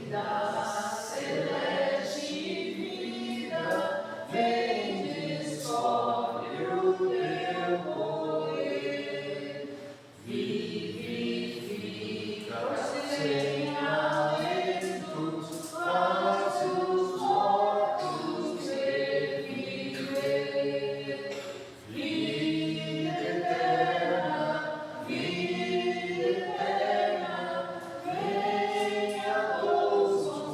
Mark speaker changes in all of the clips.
Speaker 1: Venha todos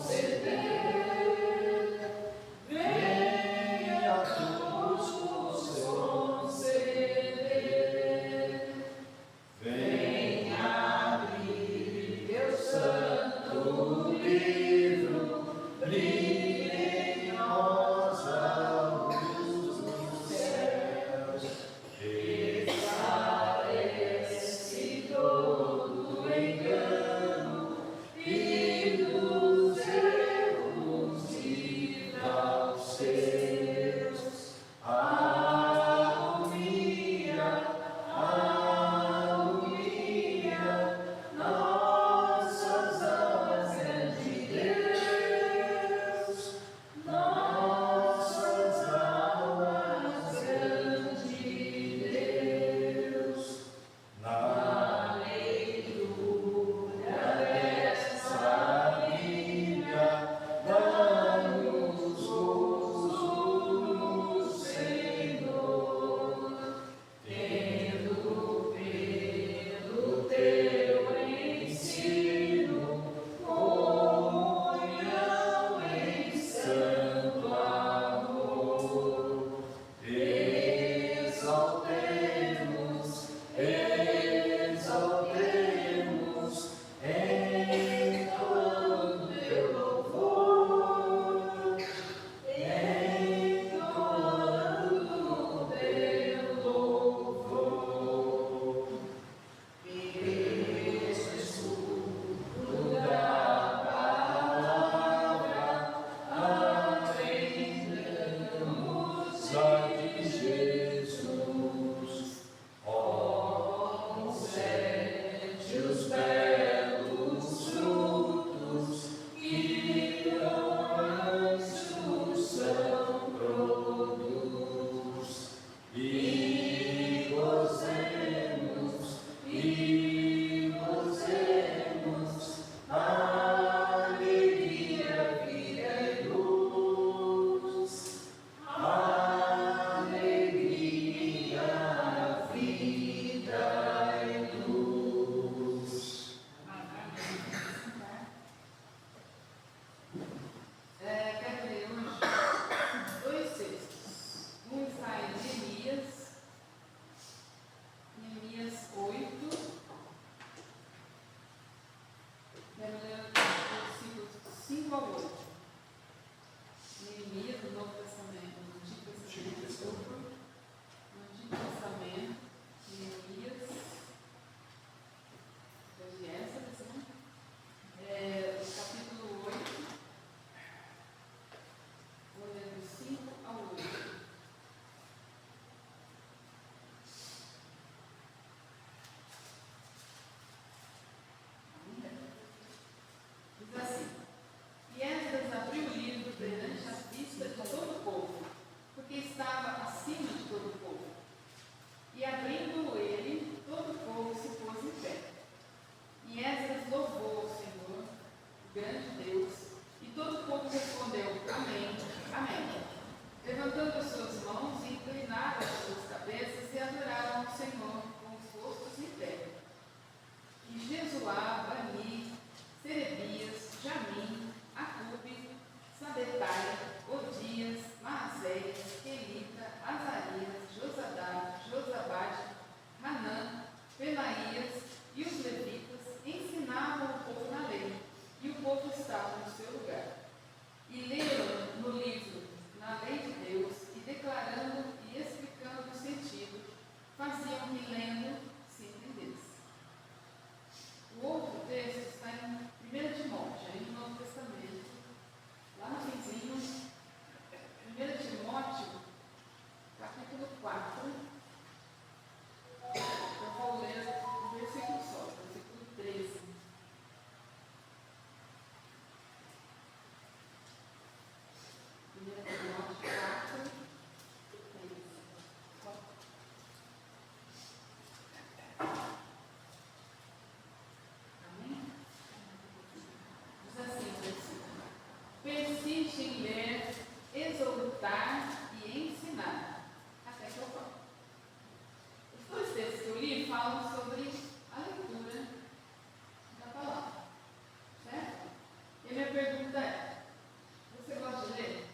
Speaker 1: falam sobre a leitura da palavra, certo? E a minha pergunta é, você gosta de ler?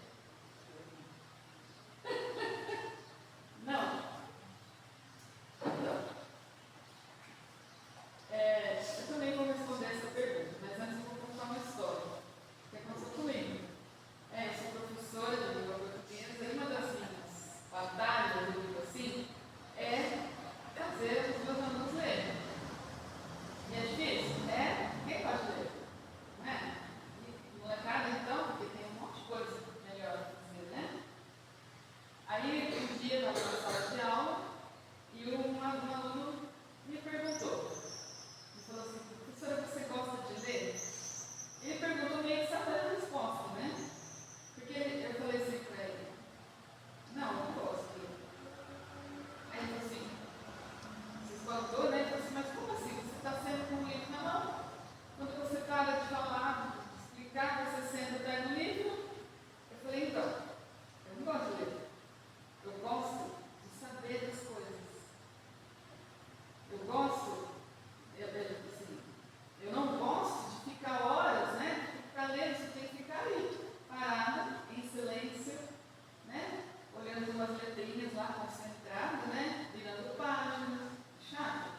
Speaker 1: Não? Então, eu também vou responder essa pergunta, mas antes eu vou contar uma história que aconteceu comigo. Eu sou professora de língua portuguesa e uma das minhas batalhas, eu digo assim, é fazer os meus alunos lerem. E é difícil? Quem gosta de ler? Não é? E molecada então, porque tem um monte de coisa melhor para fazer, né? Aí um dia eu estava na sala de aula e um aluno me perguntou, ele falou assim, professora, você gosta de ler? Ele perguntou meio que sabendo a resposta, né? Porque eu falei assim para ele, não, eu não gosto de ler. Aí ele falou assim, se espantou, né? Ele falou assim, mas como assim? Você está sendo com o livro na mão? Quando você para de falar, de explicar, você senta atrás do livro? Eu falei, então, eu não gosto de ler. Eu gosto de saber das coisas. Eu gosto, assim, eu não gosto de ficar horas, né? De ficar lendo, você tem que ficar ali, parada, em silêncio, né? Olhando umas letrinhas lá, concentrada, né? Virando páginas, chato.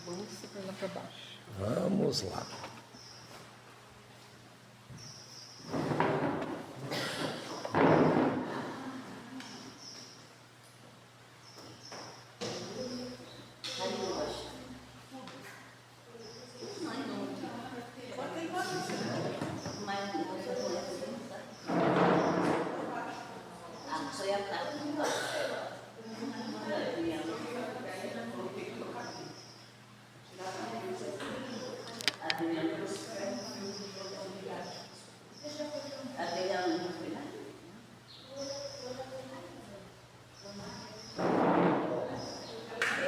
Speaker 1: bolsa para lá para baixo.
Speaker 2: Vamos lá.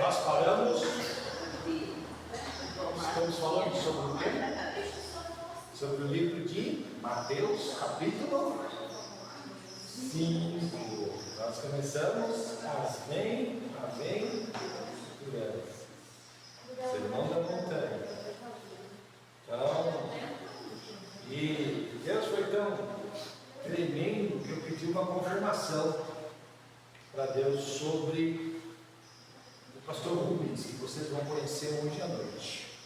Speaker 2: Nós paramos, estamos falando sobre o quê? Sobre o livro de Mateus, capítulo 5. Nós começamos Amém, Sermão da Montanha. Então, e Deus foi tão tremendo que eu pedi uma confirmação para Deus sobre o pastor Rubens, que vocês vão conhecer hoje à noite.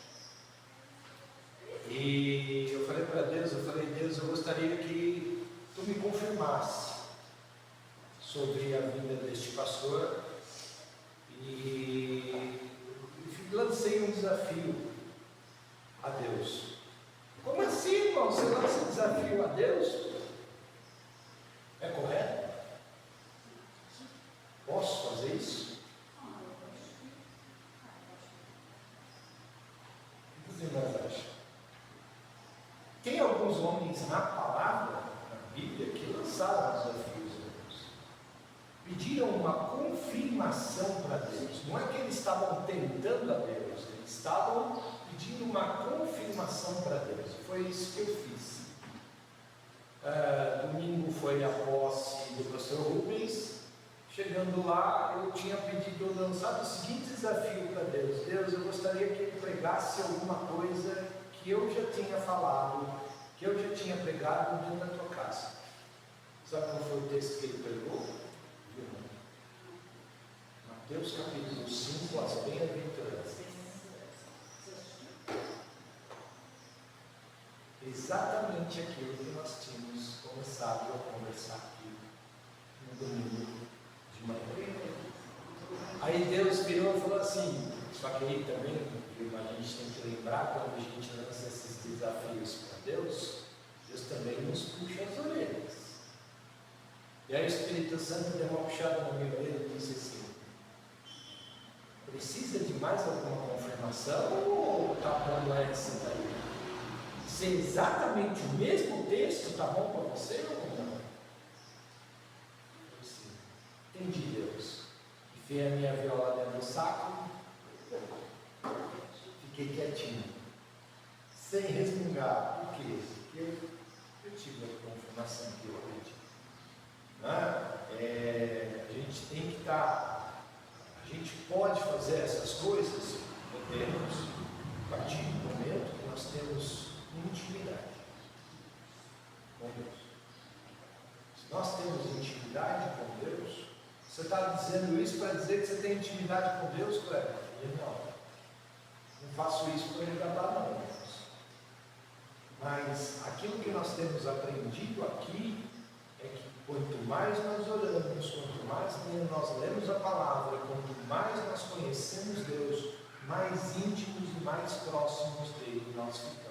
Speaker 2: E eu falei para Deus, Deus, eu gostaria que tu me confirmasse sobre a vinda deste pastor. E lancei um desafio a Deus. Como assim, irmão? Você lança um desafio a Deus? É correto? Posso fazer isso? O que você mais acha? Tem alguns homens na palavra, na Bíblia, que lançaram desafios a Deus. Pediram uma confirmação para Deus. Não é que eles estavam tentando a Deus, eles estavam pedindo uma confirmação para Deus. Foi isso que eu fiz. Domingo foi a posse do pastor Rubens. Chegando lá, eu tinha pedido, lançado o seguinte desafio para Deus: Deus, eu gostaria que ele pregasse alguma coisa que eu já tinha falado, que eu já tinha pregado dentro da tua casa. Sabe qual foi o texto que ele pregou? Mateus capítulo 5, as bem-aventuranças. Exatamente aquilo que nós tínhamos começado a conversar aqui no domingo de manhã. Aí Deus virou e falou assim, só que aí também a gente tem que lembrar, quando a gente lança esses desafios para Deus, Deus também nos puxa as orelhas. E aí o Espírito Santo deu uma puxada na minha orelha e disse assim: precisa de mais alguma confirmação ou está bom essa daí? Se é exatamente o mesmo texto, está bom para você ou não? Eu disse, entendi, Deus. Enfiei a minha viola dentro do saco, fiquei quietinho, sem resmungar. Por quê? Porque eu tive a confirmação que eu pedi. A gente tem que estar. A gente pode fazer essas coisas, podemos, a partir do momento que nós temos intimidade com Deus. Se nós temos intimidade com Deus, você está dizendo isso para dizer que você tem intimidade com Deus, Cleber? Não faço isso para agradar, não, irmãos. Mas aquilo que nós temos aprendido aqui é que quanto mais nós oramos, quanto mais nós lemos a palavra, quanto mais nós conhecemos Deus, mais íntimos e mais próximos dele nós ficamos.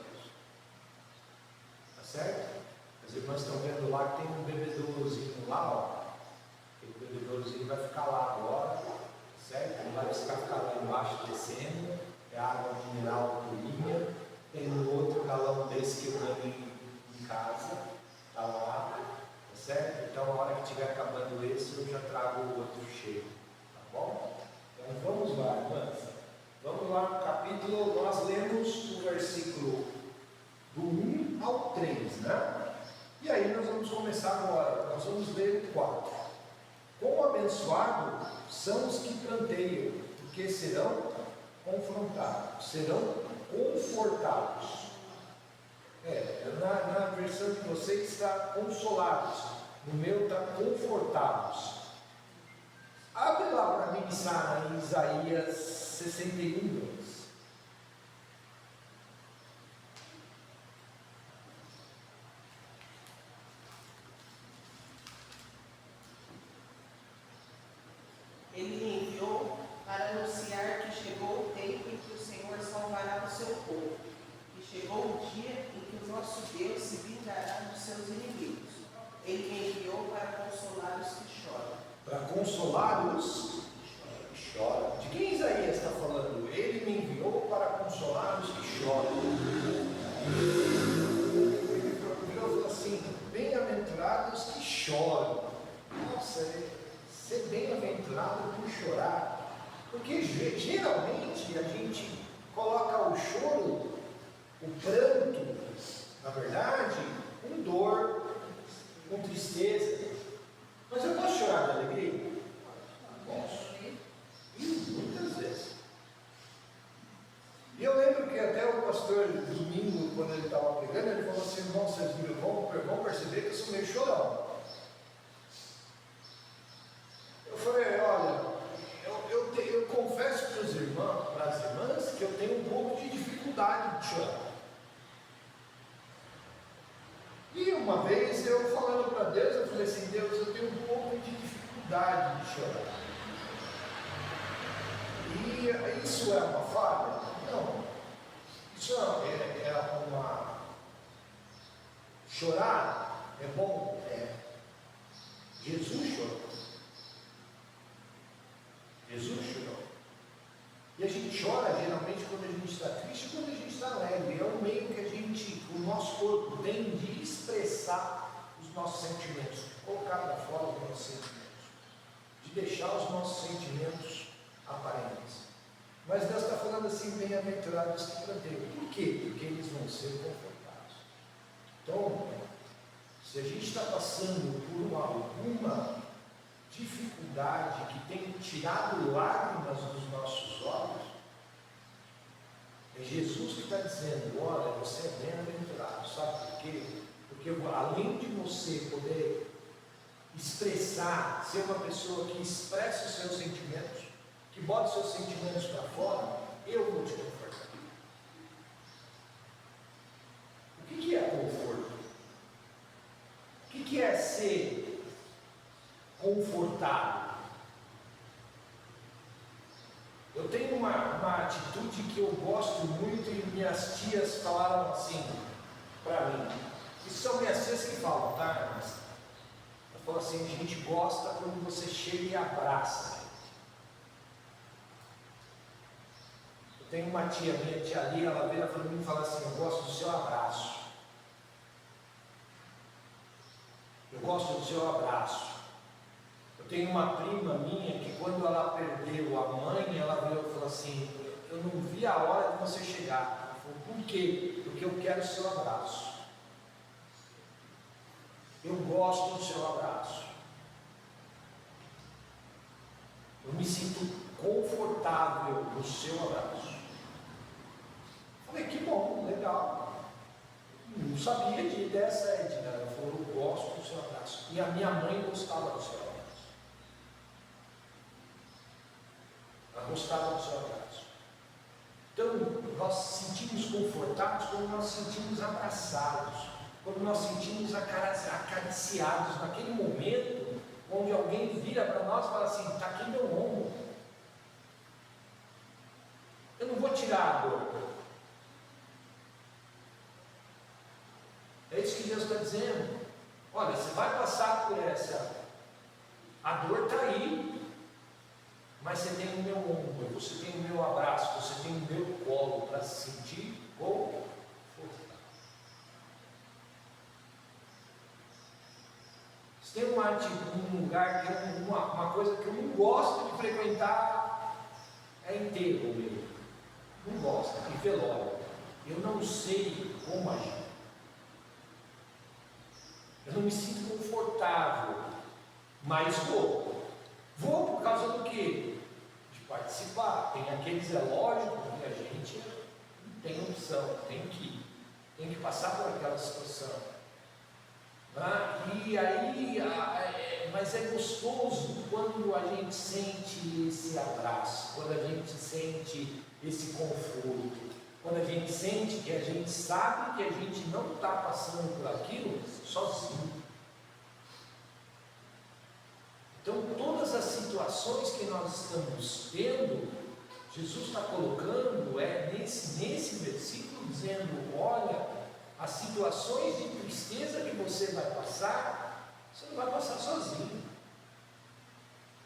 Speaker 2: Tá certo? As irmãs estão vendo lá que tem um bebedourozinho lá, ó. Aquele bebedourozinho vai ficar lá agora, certo? Não vai ficar lá embaixo descendo, é água mineral purinha. Tem um outro galão desse que eu ganhei em casa, tá lá. Certo? Então, na hora que estiver acabando esse, eu já trago o outro cheio. Tá bom? Então, vamos lá, irmãs. Vamos lá no capítulo, nós lemos o versículo do 1 ao 3, né? E aí nós vamos começar agora. Nós vamos ler o 4. Quão abençoados são os que planteiam, porque serão confrontados, serão confortados. Na versão de vocês está consolados, no meu está confortados. Abre lá para mim, Sara, em Isaías 61, 2. para consolar os que choram. Ele falou assim: bem-aventurados que choram. Nossa, ser bem-aventurado por chorar. Porque geralmente a gente coloca o choro, o pranto, na verdade, com dor, com tristeza. Mas eu posso chorar de alegria? Posso. E muitas vezes. E eu lembro que até o pastor domingo, quando ele estava pregando, ele falou assim: irmãos, vocês vão perceber que eu sou meio chorão. Eu falei: olha, eu confesso para os irmãos, para as irmãs, que eu tenho um pouco de dificuldade de chorar. E uma vez eu falando para Deus, eu falei assim: Deus, eu tenho um pouco de dificuldade de chorar. E isso é uma falha? Não. Isso é uma... Chorar é bom? É. Jesus chorou. Jesus chorou. E a gente chora geralmente quando a gente está triste e quando a gente está alegre. É um meio que o nosso corpo tem de expressar os nossos sentimentos, de colocar para fora os nossos sentimentos, de deixar os nossos sentimentos aparentes. Mas Deus está falando assim: bem-aventurados que planteiam. Por quê? Porque eles vão ser confortados. Então, se a gente está passando por alguma dificuldade que tem tirado lágrimas dos nossos olhos, é Jesus que está dizendo: olha, você é bem-aventurado. Sabe por quê? Porque além de você poder expressar, ser uma pessoa que expressa os seus sentimentos, que bota os seus sentimentos para fora, eu vou te confortar. O que é conforto? O que é ser confortado? Eu tenho uma atitude que eu gosto muito e minhas tias falaram assim para mim. Isso são minhas tias que falam, tá? Mas eu falo assim: a gente gosta quando você chega e abraça. Eu tenho uma tia, minha tia ali, ela vira para mim e fala assim: eu gosto do seu abraço. Eu gosto do seu abraço. Eu tenho uma prima minha que, quando ela perdeu a mãe, ela virou e falou assim: eu não vi a hora de você chegar. Ela falou: por quê? Porque eu quero o seu abraço. Eu gosto do seu abraço. Eu me sinto confortável no seu abraço. Falei: que bom, legal. Não sabia dessa Edna. Ela falou: eu gosto do seu abraço. E a minha mãe gostava do seu abraço. Ela gostava do seu abraço. Então, nós sentimos confortados quando nós sentimos abraçados, quando nós sentimos acariciados, naquele momento onde alguém vira para nós e fala assim: está aqui meu ombro. Eu não vou tirar a dor. É isso que Deus está dizendo. Olha, você vai passar por essa. A dor está aí, mas você tem o meu ombro, você tem o meu abraço, você tem o meu colo para se sentir confortável. Você tem um lugar que uma coisa que eu não gosto de frequentar, é enterro mesmo. Não gosto, é velório. Eu não sei como agir. Eu não me sinto confortável, mas vou. Vou por causa do quê? De participar. Tem aqueles, é lógico que a gente não tem opção, tem que passar por aquela situação. E aí, mas é gostoso quando a gente sente esse abraço, quando a gente sente esse conforto, quando a gente sente que a gente sabe que a gente não está passando por aquilo sozinho. Então, todas as situações que nós estamos tendo, Jesus está colocando nesse versículo, dizendo: olha, as situações de tristeza que você vai passar, você não vai passar sozinho.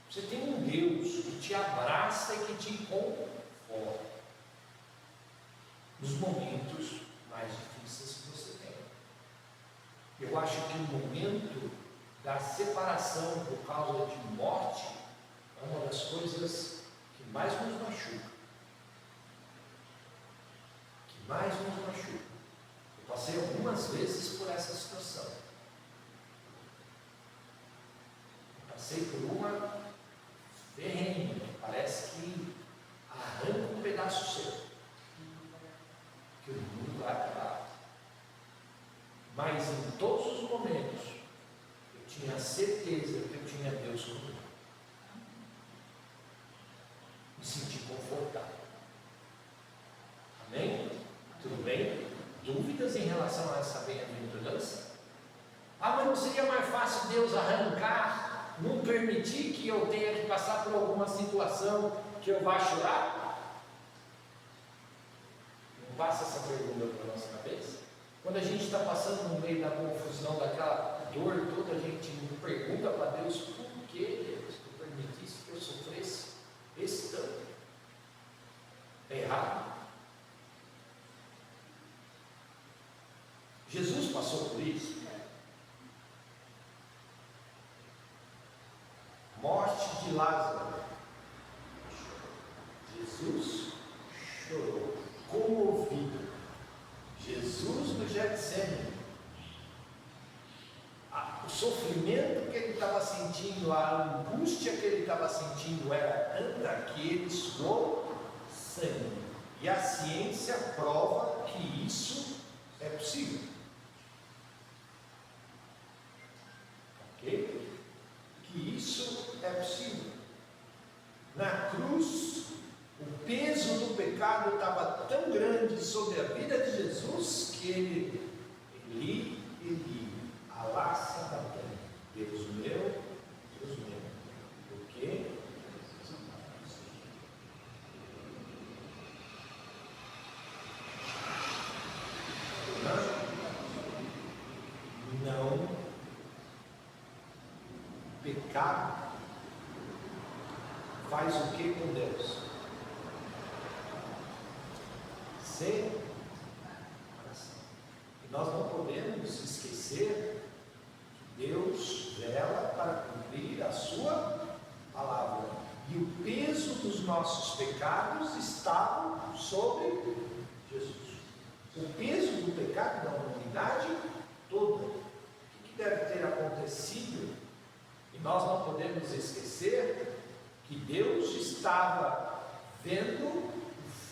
Speaker 2: Você tem um Deus que te abraça e que te conforta. nos momentos mais difíceis que você tem. Eu acho que o momento da separação por causa de morte é uma das coisas que mais nos machuca. Que mais nos machuca. Eu passei algumas vezes por essa situação. Eu passei por uma ferrenha, parece que arranca um pedaço seu, que o mundo vai acabar. Mas em todos os momentos, eu tinha certeza que eu tinha Deus comigo. Me senti confortável. Amém? Tudo bem? Dúvidas em relação a essa bem-aventurança? Mas não seria mais fácil Deus arrancar, não permitir que eu tenha que passar por alguma situação que eu vá chorar? Não passa essa pergunta pela nossa cabeça? Quando a gente está passando no meio da confusão, daquela dor toda, a gente pergunta para Deus: por que, Deus, tu permitisse que eu sofresse esse tanto? É errado? Jesus passou por isso. Morte de Lázaro. Jesus chorou, comovido. Jesus no Getsemane. O sofrimento que ele estava sentindo, a angústia que ele estava sentindo era daquele suor sangue. E a ciência prova que isso é possível. Ok? Que isso é possível. Na cruz, o peso do pecado estava tão grande sobre a vida de Jesus que ele, alá sabatani, Deus meu, por quê? Não, pecado faz o que com Deus? Separação. E nós não podemos esquecer que Deus vela para cumprir a sua palavra. E o peso dos nossos pecados estava sobre Jesus. O peso do pecado da humanidade toda. O que deve ter acontecido? E nós não podemos esquecer que Deus estava vendo o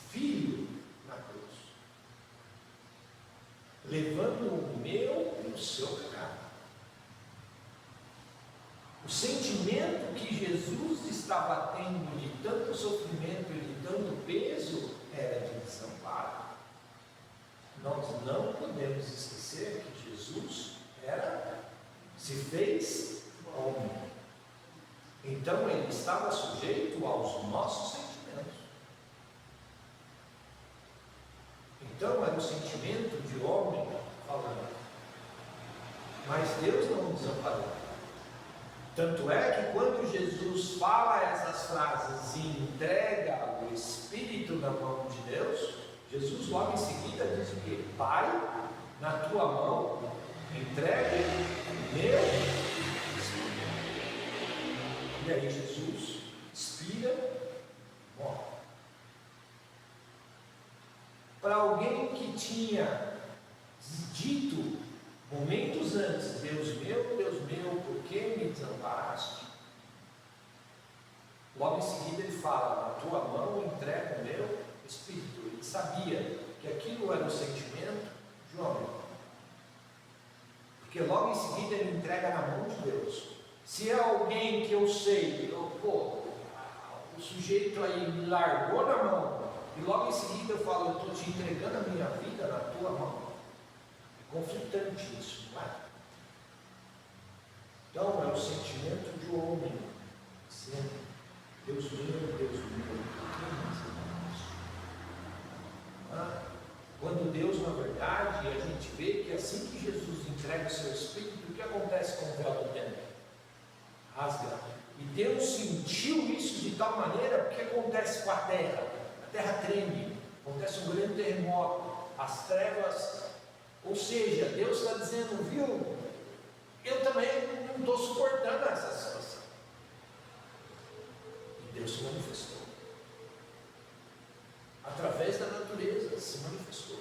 Speaker 2: Filho na cruz, levando o meu e o seu pecado. O sentimento que Jesus estava tendo de tanto sofrimento e de tanto peso era de desamparo. Nós não podemos esquecer que Jesus se fez homem. Então ele estava sujeito aos nossos sentimentos. Então era o sentimento de homem falando. Mas Deus não nos desamparou. Tanto é que quando Jesus fala essas frases e entrega o Espírito na mão de Deus, Jesus logo em seguida diz o quê? Pai, na tua mão entrega o meu Espírito. E aí Jesus expira, morre. Para alguém que tinha dito momentos antes: Deus meu, por que me desamparaste? Logo em seguida ele fala: na tua mão entrega o meu Espírito. Ele sabia que aquilo era o sentimento de homem, porque logo em seguida ele entrega na mão de Deus. Se é alguém que eu sei, o sujeito aí me largou na mão, e logo em seguida eu falo: eu estou te entregando a minha vida na tua mão. É conflitante isso, não é? Então é o sentimento de um homem dizendo: Deus meu, por que me desamparaste? Quando Deus, na verdade, a gente vê que assim que Jesus entrega o seu Espírito, o que acontece com o véu do templo? Rasga. E Deus sentiu isso de tal maneira, o que acontece com a terra? A terra treme, acontece um grande terremoto, as trevas, ou seja, Deus está dizendo, viu, eu também não estou suportando essa situação. E Deus se manifestou. Através da natureza se manifestou.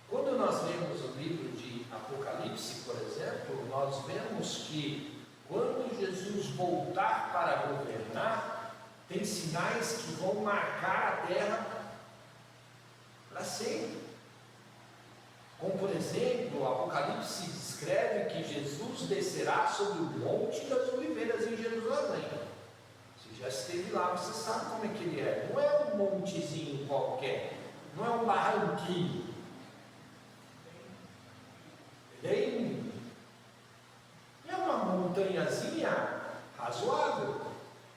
Speaker 2: Quando nós lemos o livro de Apocalipse, por exemplo, nós vemos que quando Jesus voltar para governar, tem sinais que vão marcar a terra para sempre. Como, por exemplo, o Apocalipse descreve que Jesus descerá sobre o Monte das Oliveiras em Jerusalém. Você já esteve lá, você sabe como é que ele é. Não é um montezinho qualquer, não é um barranquinho. Ele é uma montanhazinha razoável,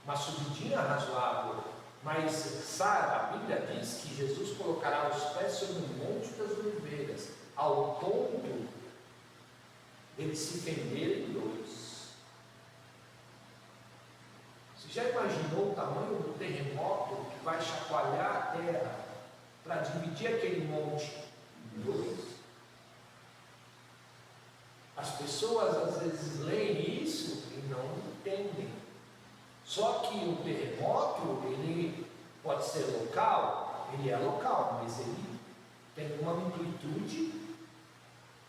Speaker 2: uma subidinha razoável. Mas Sara, a Bíblia diz que Jesus colocará os pés sobre o Monte das Oliveiras, ao ponto dele se fender em dois. Você já imaginou o tamanho do terremoto que vai chacoalhar a terra para dividir aquele monte em dois? As pessoas às vezes leem isso e não entendem. Só que o terremoto, ele pode ser local, ele é local, mas ele tem uma amplitude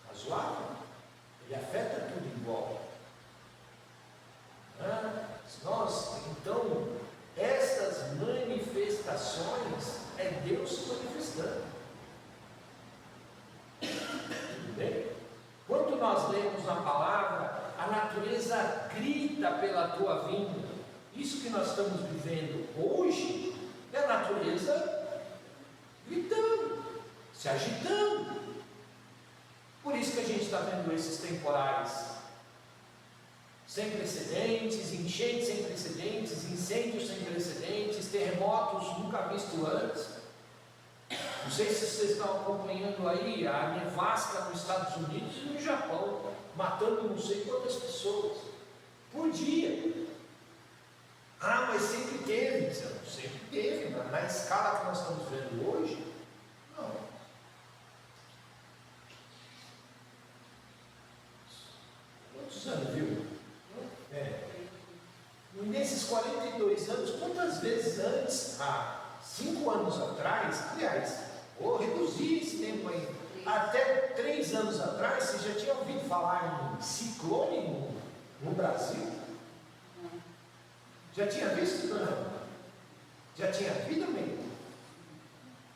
Speaker 2: razoável. Ele afeta tudo em volta. Então, estas manifestações é Deus se manifestando. Tudo bem? Quando nós lemos a palavra, a natureza grita pela tua vinda. Isso que nós estamos vivendo hoje é a natureza gritando, se agitando. Por isso que a gente está vendo esses temporais sem precedentes, enchentes sem precedentes, incêndios sem precedentes, terremotos nunca vistos antes. Não sei se vocês estão acompanhando aí a nevasca nos Estados Unidos e no Japão, matando não sei quantas pessoas por dia. Ah, mas sempre teve. Sempre teve, mas na escala que nós estamos vendo hoje, não. Quantos anos, viu? Nesses 42 anos, quantas vezes antes, há 5 anos atrás, aliás, vou reduzir esse tempo aí, até 3 anos atrás, você já tinha ouvido falar em ciclone no Brasil? Já tinha visto, não? Já tinha vida mesmo?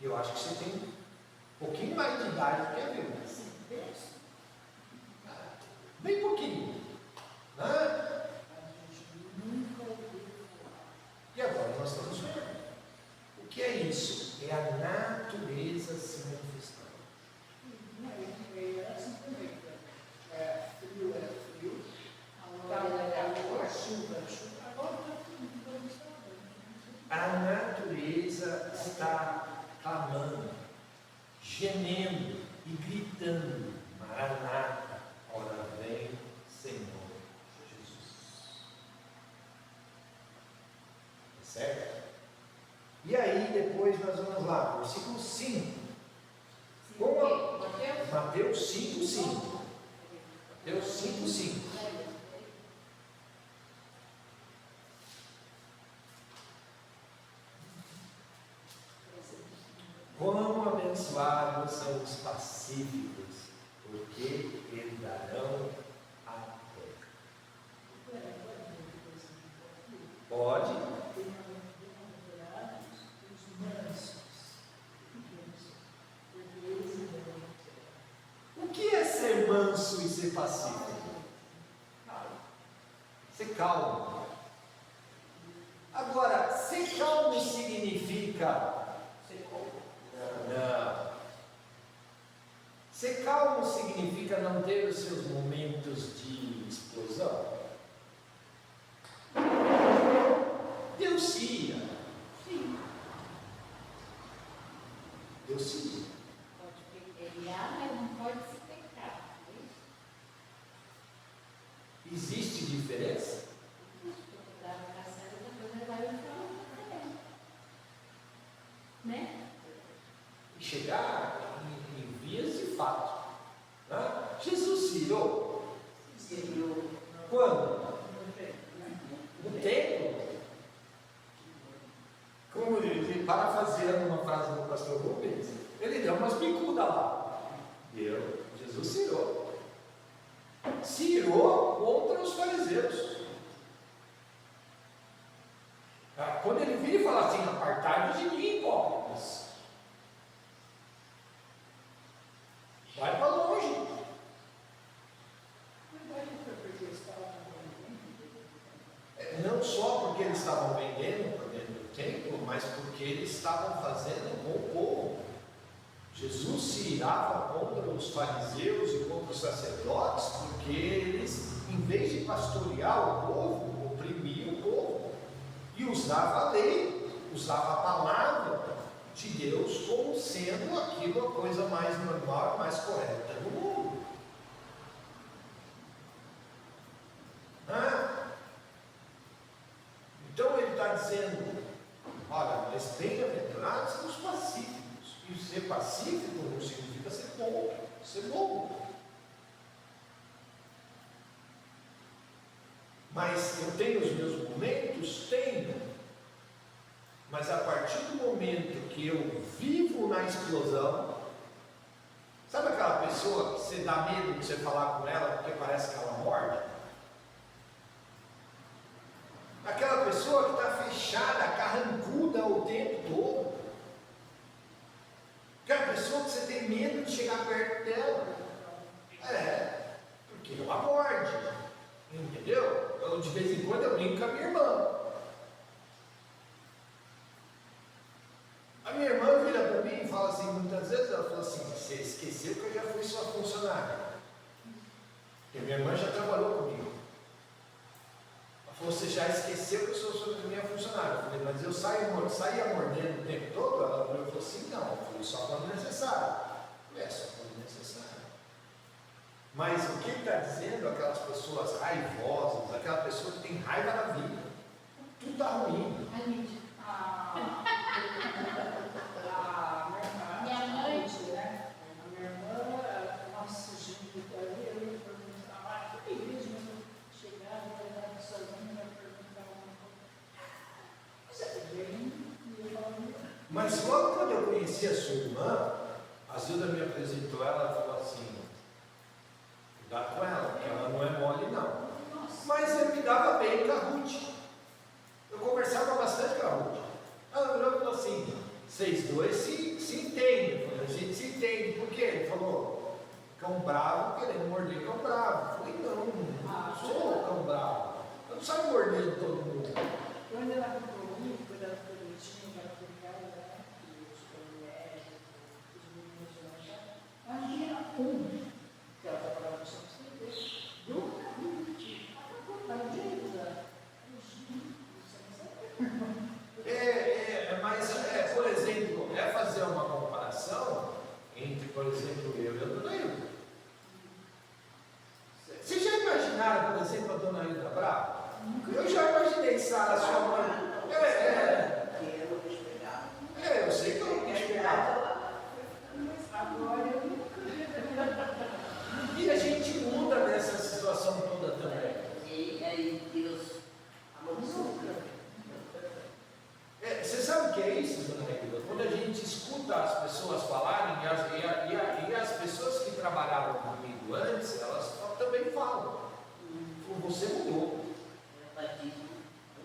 Speaker 2: Eu acho que você tem um pouquinho mais de idade do que a vida. Bem pouquinho. Né? E agora nós estamos vendo. O que é isso? É a natureza se manifestando.
Speaker 3: Frio era frio, calor era calor, chuva era chuva.
Speaker 2: A natureza está clamando, gemendo e gritando: Maranata, ora vem, Senhor Jesus. Certo? E aí, depois nós vamos lá, versículo 5. Mateus 5, 5. Mateus 5, 5. Quão abençoados são os pacíficos, porque herdarão a terra. Pode? O que é ser manso e ser pacífico? Ser calmo. Agora, ser calmo significa não. Ser calmo significa não ter os seus momentos de explosão. Deus ia.
Speaker 3: Sim.
Speaker 2: Deus ia.
Speaker 3: Pode pelear, mas não pode se pecar.
Speaker 2: Existe diferença? chegar em vias de fato. Né? Jesus se irou. Quando? No templo. Como ele, parafraseando uma frase do pastor Rubens, ele deu umas bicudas lá. Jesus se irou. Se irou contra os fariseus. Quando ele vira e fala assim, apartai-vos de mim, hipócritas. Vai para longe. Não só porque eles estavam vendendo por dentro do templo, mas porque eles estavam fazendo com o povo. Jesus se irava contra os fariseus e contra os sacerdotes, porque eles, em vez de pastorear o povo, oprimiam o povo e usava a lei, usava a palavra de Deus como sendo aquilo a coisa mais normal, mais correta do mundo. Então ele está dizendo, olha, mas bem-aventurados são os pacíficos. E ser pacífico não significa ser bom, ser bobo. Mas eu tenho os meus momentos? Tenho. Mas a partir do momento que eu vivo na explosão, sabe aquela pessoa que você dá medo de você falar com ela porque parece que ela morde? Aquela pessoa que está fechada, carrancuda o tempo todo. Aquela pessoa que você tem medo de chegar perto dela. Porque ela morde. Entendeu? Eu, de vez em quando eu brinco com a minha irmã. A minha irmã vira para mim e fala assim, muitas vezes, ela fala assim, você esqueceu que eu já fui sua funcionária. Porque minha irmã já trabalhou comigo. Ela falou, você já esqueceu que eu sou minha funcionária. Eu falei, mas eu saía mordendo o tempo todo? Ela falou assim, não, eu falei, só quando necessário. Eu falei, só quando necessário. Mas o que ele está dizendo, aquelas pessoas raivosas, aquela pessoa que tem raiva da vida, tudo está ruim.
Speaker 3: Minha mãe, né? A minha irmã, nossa, gente, eu ia perguntar, que igreja eu chegava, eu estava sozinha, eu ia perguntar uma coisa. Mas é bem, e eu falava,
Speaker 2: mas logo quando eu conheci a sua irmã, a Zilda me apresentou ela e falou assim, cuidado com ela, porque ela não é mole não. Mas eu me dava bem com a Ruth. Eu conversava bastante com a Ruth. Ela virou e falou assim, vocês dois se entendem. Eu falei, a gente se entende. Por quê? Ele falou, cão bravo querendo morder cão bravo. Eu falei, não sou cão bravo. Eu não saio mordendo todo mundo.
Speaker 3: quando ela ficou comigo, quando ela ficou bonitinha, que ela ficou em casa, né? E os médicos, os meninos lá, ela não tinha que ela trabalhava no São Francisco. Nunca vi. Ela não tinha usado.
Speaker 2: Mas, por exemplo, fazer uma comparação entre, por exemplo, eu e a dona Hilda. Vocês já imaginaram, por exemplo, a dona Hilda Bravo? Eu já imaginei Sara, sua mãe. Eu sei que eu não quis pegar.
Speaker 3: Agora eu nunca vi.
Speaker 2: E a gente muda nessa situação toda também.
Speaker 4: E aí Deus amaldiçoa.
Speaker 2: Você sabe o que é isso, dona Hilda? Quando a gente escuta as pessoas falarem, e as pessoas que trabalharam comigo antes, elas também falam. Você mudou.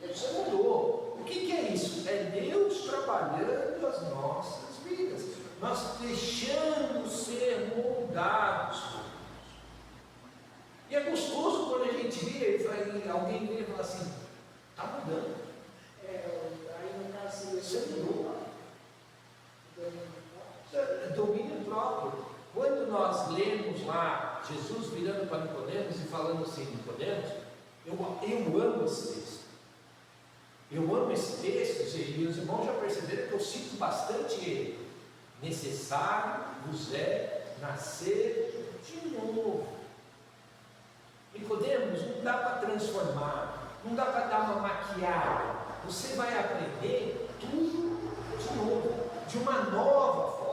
Speaker 2: Você mudou. O que é isso? É Deus trabalhando as nossas vidas. Nós deixando ser moldados. E é gostoso quando a gente vê, alguém vira e fala assim, está mudando.
Speaker 3: Aí no caso,
Speaker 2: Você mudou. Domínio próprio. Quando nós lemos lá, Jesus virando para Nicodemos e falando assim, Nicodemos, eu amo esse texto. Eu amo esse texto, e os irmãos já perceberam que eu cito bastante ele. Necessário vos é nascer de novo. Nicodemos, não dá para transformar, não dá para dar uma maquiagem. Você vai aprender tudo de novo, de uma nova forma.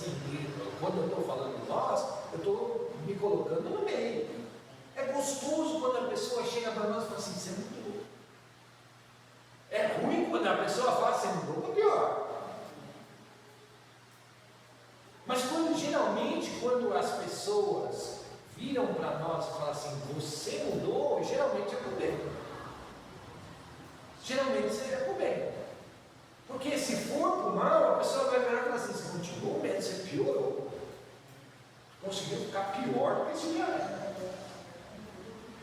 Speaker 2: assim, quando eu estou falando nós, eu estou me colocando no meio. É gostoso quando a pessoa chega para nós e fala assim, você mudou. É ruim quando a pessoa fala assim, mudou, é pior. Mas geralmente, quando as pessoas viram para nós e falam assim, você mudou, geralmente é por bem. Geralmente seria por bem. Porque se for por mal, a pessoa vai virar e falar assim, você continuou mesmo, você piorou. Conseguiu ficar pior do que se já era.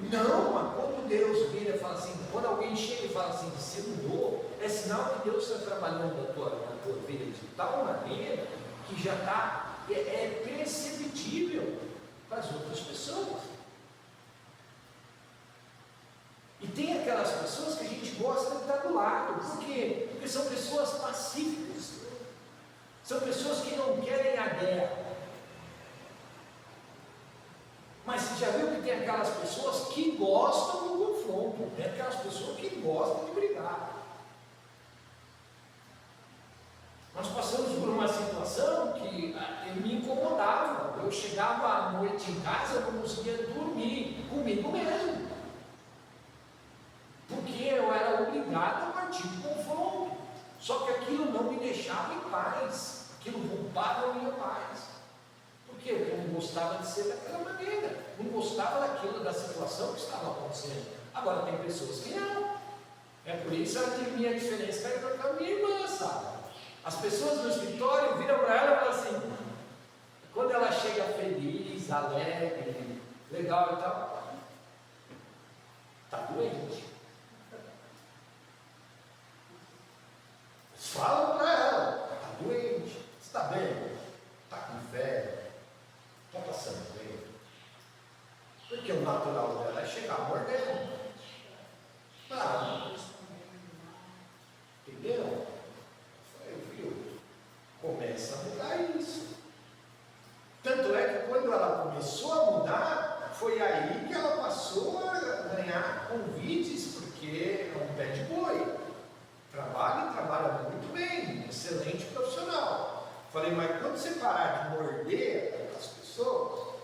Speaker 2: Não, mas quando Deus vira e fala assim, quando alguém chega e fala assim, você mudou, é sinal que Deus está trabalhando na tua vida de tal maneira que já está, é perceptível para as outras pessoas. E tem aquelas pessoas que a gente gosta de estar do lado. Por quê? Porque são pessoas pacíficas. São pessoas que não querem a guerra. Mas você já viu que tem aquelas pessoas que gostam do confronto. Tem aquelas pessoas que gostam de brigar. Nós passamos por uma situação que me incomodava. Eu chegava à noite em casa, eu não conseguia dormir comigo mesmo. Porque eu era obrigado a partir do confronto. Só que aquilo não me deixava em paz. Aquilo roubava a minha paz. Por quê? Porque eu não gostava de ser daquela maneira. Não gostava daquilo, da situação que estava acontecendo. Agora tem pessoas que não. É por isso que a minha diferença está com a minha irmã, sabe? As pessoas no escritório viram para ela e falam assim, quando ela chega feliz, alegre, legal e tal, está doente. Falam para ela, está doente, está bem, está com febre, está passando bem. Porque o natural dela é chegar mordendo. Entendeu? Viu? Começa a mudar isso. Tanto é que quando ela começou a mudar, foi aí que ela passou a ganhar convites, porque é um pé de boi. Trabalha muito bem, excelente profissional. Falei, mas quando você parar de morder as pessoas,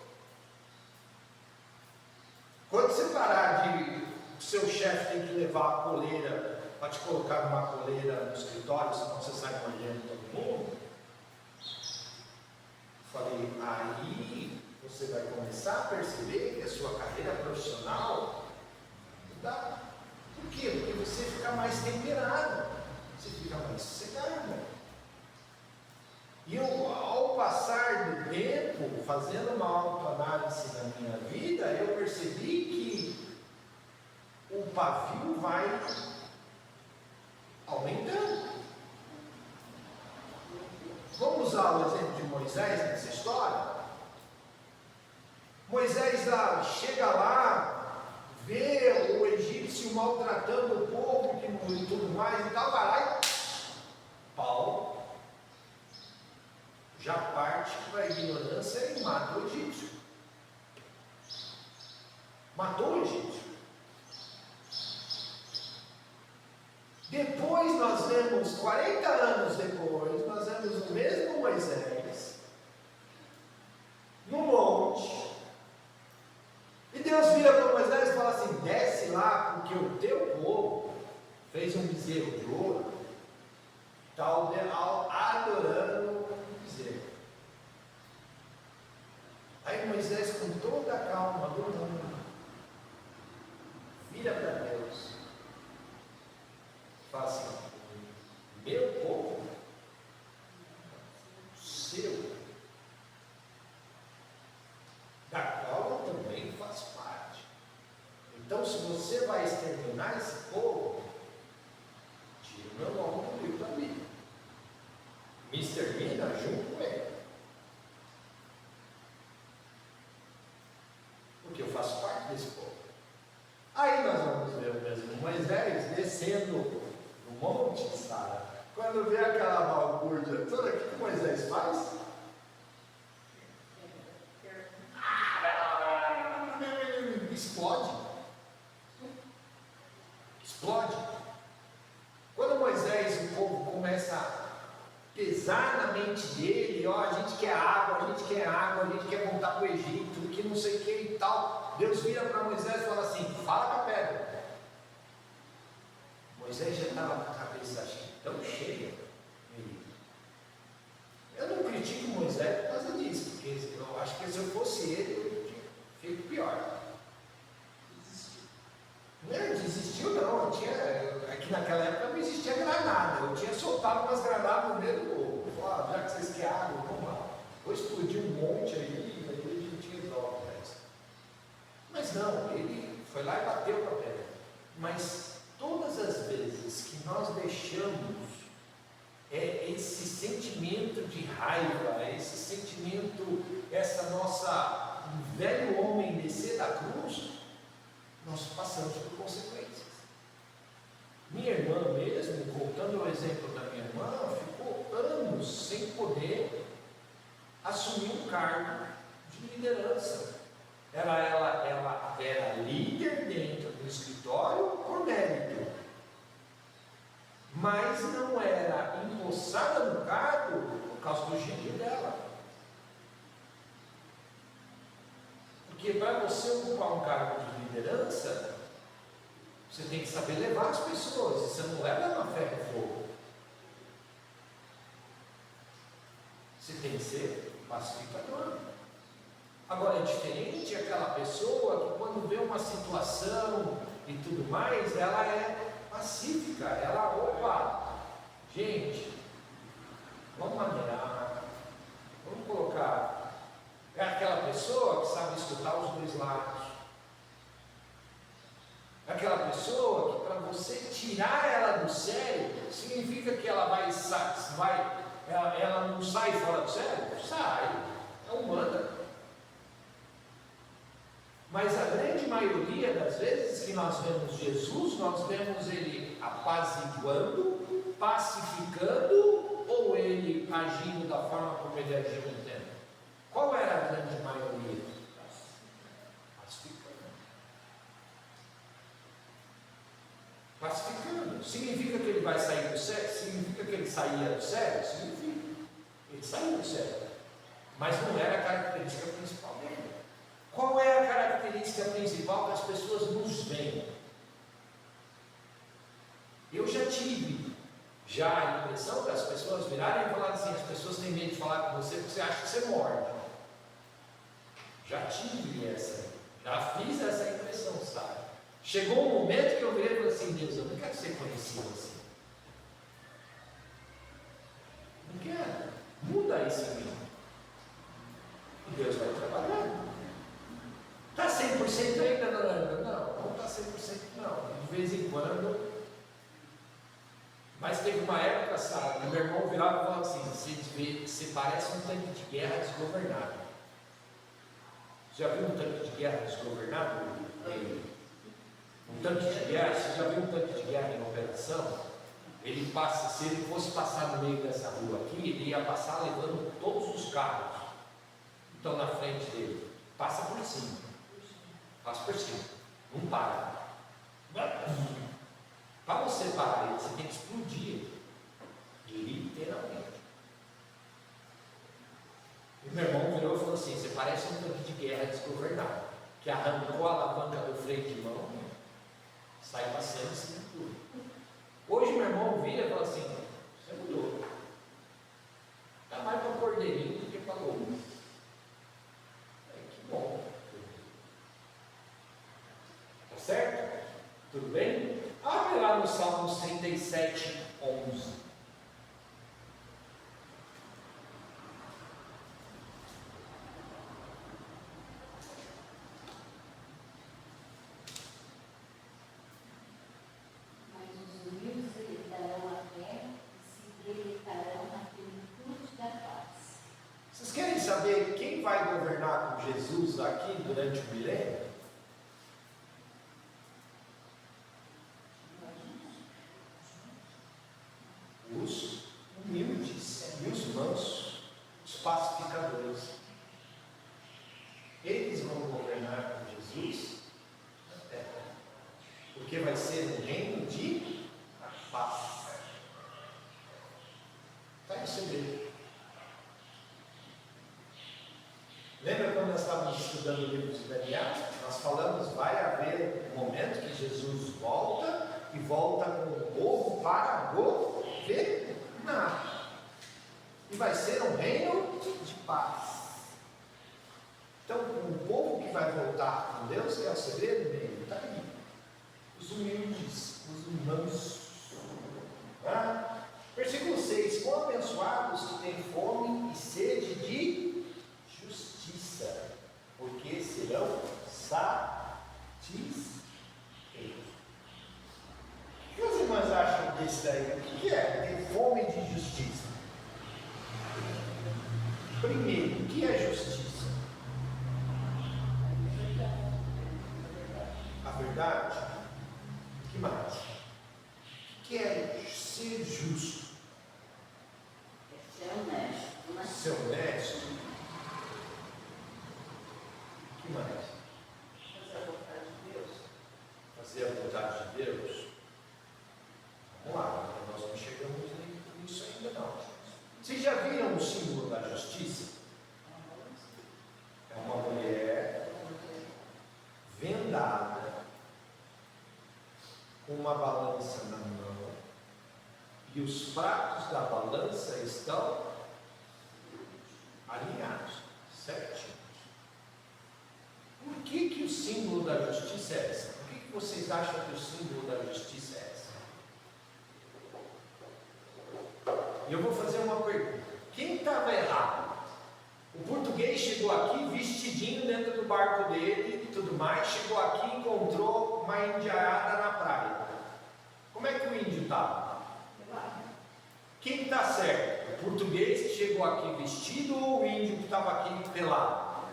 Speaker 2: quando você parar de, o seu chefe tem que levar a coleira, para te colocar numa coleira no escritório, senão você sai mordendo todo mundo. Falei, aí você vai começar a perceber que a sua carreira profissional mudar. Por quê? Porque você fica mais temperado, você fica mais sossegado. E eu, ao passar do tempo, fazendo uma autoanálise na minha vida, eu percebi que o pavio vai aumentando. Vamos usar o exemplo de Moisés nessa história? Moisés chega lá, vê o egípcio maltratando o povo e tudo mais e tal, vai lá e pau, já parte para a ignorância e mata o egípcio. Matou o egípcio. Depois nós vemos, 40 anos depois, nós vemos o mesmo Moisés no monte. E Deus vira para Moisés e fala assim, desce lá, porque o teu povo fez um bezerro de ouro, está adorando o bezerro. Aí Moisés, com toda a calma do mundo, vira para Deus, fala assim, meu povo, seu, da qual eu também faço parte. Então, se você vai exterminar esse povo, tira o meu nome do livro da Bíblia. Me extermina junto com ele. Porque eu faço parte desse povo. Aí nós vamos ver o mesmo Moisés descendo no monte, sabe? Quando vê aquela balbúrdia toda, o que Moisés faz? Explode. Quando Moisés e o povo começa pesar na mente dele, ó, a gente quer água, a gente quer água, a gente quer voltar para o Egito, que não sei o que e tal. Deus vira para Moisés e fala assim, fala com a pedra. Moisés já estava com a cabeça acho que tão cheia. Eu não critico Moisés por causa disso, porque eu acho que se eu fosse ele, eu tinha feito pior. Não, desistiu não, aqui naquela época não existia granada, eu tinha soltado umas granadas no meio do povo. Falava, já que vocês querem água, vamos lá. Vou explodir um monte aí, a gente resolve isso. Mas não, ele foi lá e bateu com a pedra. Mas todas as vezes que nós deixamos esse sentimento de raiva, esse sentimento, essa nossa velho homem descer da cruz, nós passamos por consequências. Minha irmã mesmo, voltando ao exemplo da minha irmã, ficou anos sem poder assumir um cargo de liderança. Ela era líder dentro do escritório por mérito, mas não era empossada no cargo por causa do gênio dela. Porque para você ocupar um cargo de liderança, você tem que saber levar as pessoas, e você não leva na ferro e fogo. Você tem que ser pacificador. Agora, é diferente aquela pessoa que quando vê uma situação e tudo mais, ela é pacífica, ela, opa, gente, vamos maneirar, vamos colocar. É aquela pessoa que sabe escutar os dois lados. É aquela pessoa que para você tirar ela do sério, significa que ela ela não sai fora do sério? Sai, é humana. Mas a grande maioria das vezes que nós vemos Jesus, nós vemos ele apaziguando, pacificando, ou ele agindo da forma como ele agiu no tempo. Qual era a grande maioria? Pacificando. Pacificando. Significa que ele vai sair do céu? Significa que ele saía do céu? Significa. Ele saiu do céu. Mas não era a característica principal dele. Qual é a característica principal que as pessoas nos veem? Eu já tive a impressão das pessoas virarem e falarem assim, as pessoas têm medo de falar com você porque você acha que você morde. Já tive já fiz essa impressão, sabe? Chegou um momento que eu virei e falei assim, Deus, eu não quero ser conhecido assim. Não quero. Muda isso em mim. E Deus vai trabalhando. Está 100% ainda, não está 100% não. De vez em quando. Mas teve uma época, sabe, que meu irmão virava e falava assim, você parece um tanque de guerra desgovernado. Já viu um tanque de guerra desgovernado? Um tanque de guerra, você já viu um tanque de guerra em operação? Ele passa, se ele fosse passar no meio dessa rua aqui, ele ia passar levando todos os carros que estão na frente dele. Passa por cima. Passa por cima. Não para. Para você parar ele, você tem que explodir ele. Literalmente. E meu irmão virou e falou assim, você parece um tanque de guerra desgovernado, que arrancou a alavanca do freio de mão, sai passeando em cima de tudo. Hoje meu irmão vira e fala assim, você mudou. Está mais para cordeirinho do que para lobo. Que bom. Tá certo? Tudo bem? Abre lá no Salmos 37, 11. Vocês querem saber quem vai governar com Jesus aqui durante o milênio? Os humildes e os mansos, os pacificadores. Eles vão governar com Jesus na terra, porque vai ser um reino de paz. Está segredo. Lembra quando nós estávamos estudando o livro de Daniel? Nós falamos, vai haver um momento que Jesus volta e volta com o povo para governar. E vai ser um reino de paz. Então, o povo que vai voltar com Deus, que é o segredo dele, está aí. Os humildes, os humanos. Versículo 6: quão abençoados que têm fome e sede de justiça, porque serão satisfeitos. O que as irmãs acham desse daí? O que é ter fome de justiça? Primeiro, o que é justiça? A verdade? O que mais? O que é ser justo?
Speaker 4: Ser honesto.
Speaker 2: Ser honesto? O que mais?
Speaker 3: Fazer a vontade de Deus.
Speaker 2: Fazer a vontade de Deus? Vamos lá, nós não chegamos nisso ainda não. Vocês já viram o símbolo da justiça? É uma mulher vendada, com uma balança na mão, e os pratos da balança estão alinhados, certinho. Por que o símbolo da justiça é essa? Por que vocês acham que o símbolo da justiça é essa? E eu vou fazer uma pergunta. Quem estava errado? O português chegou aqui vestidinho dentro do barco dele e tudo mais, chegou aqui e encontrou uma indiaiada na praia. Como é que o índio estava? Quem está certo? O português que chegou aqui vestido ou o índio que estava aqui pelado?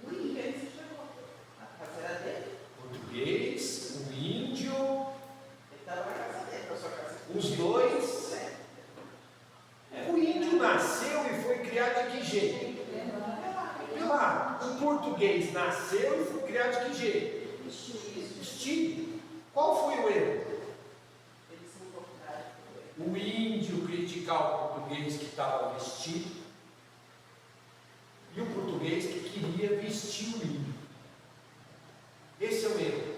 Speaker 3: O índio chegou. A casa era dele.
Speaker 2: Português, o índio,
Speaker 3: Ele estava na casa dele, na sua casa.
Speaker 2: os dois. O índio nasceu e foi criado de que jeito? Pelado. O português nasceu e foi criado de que jeito? Vestido. Qual foi o erro?
Speaker 3: Eles se importaram com ele.
Speaker 2: O índio criticar o português que estava vestido e o português que queria vestir o índio. Esse é o erro.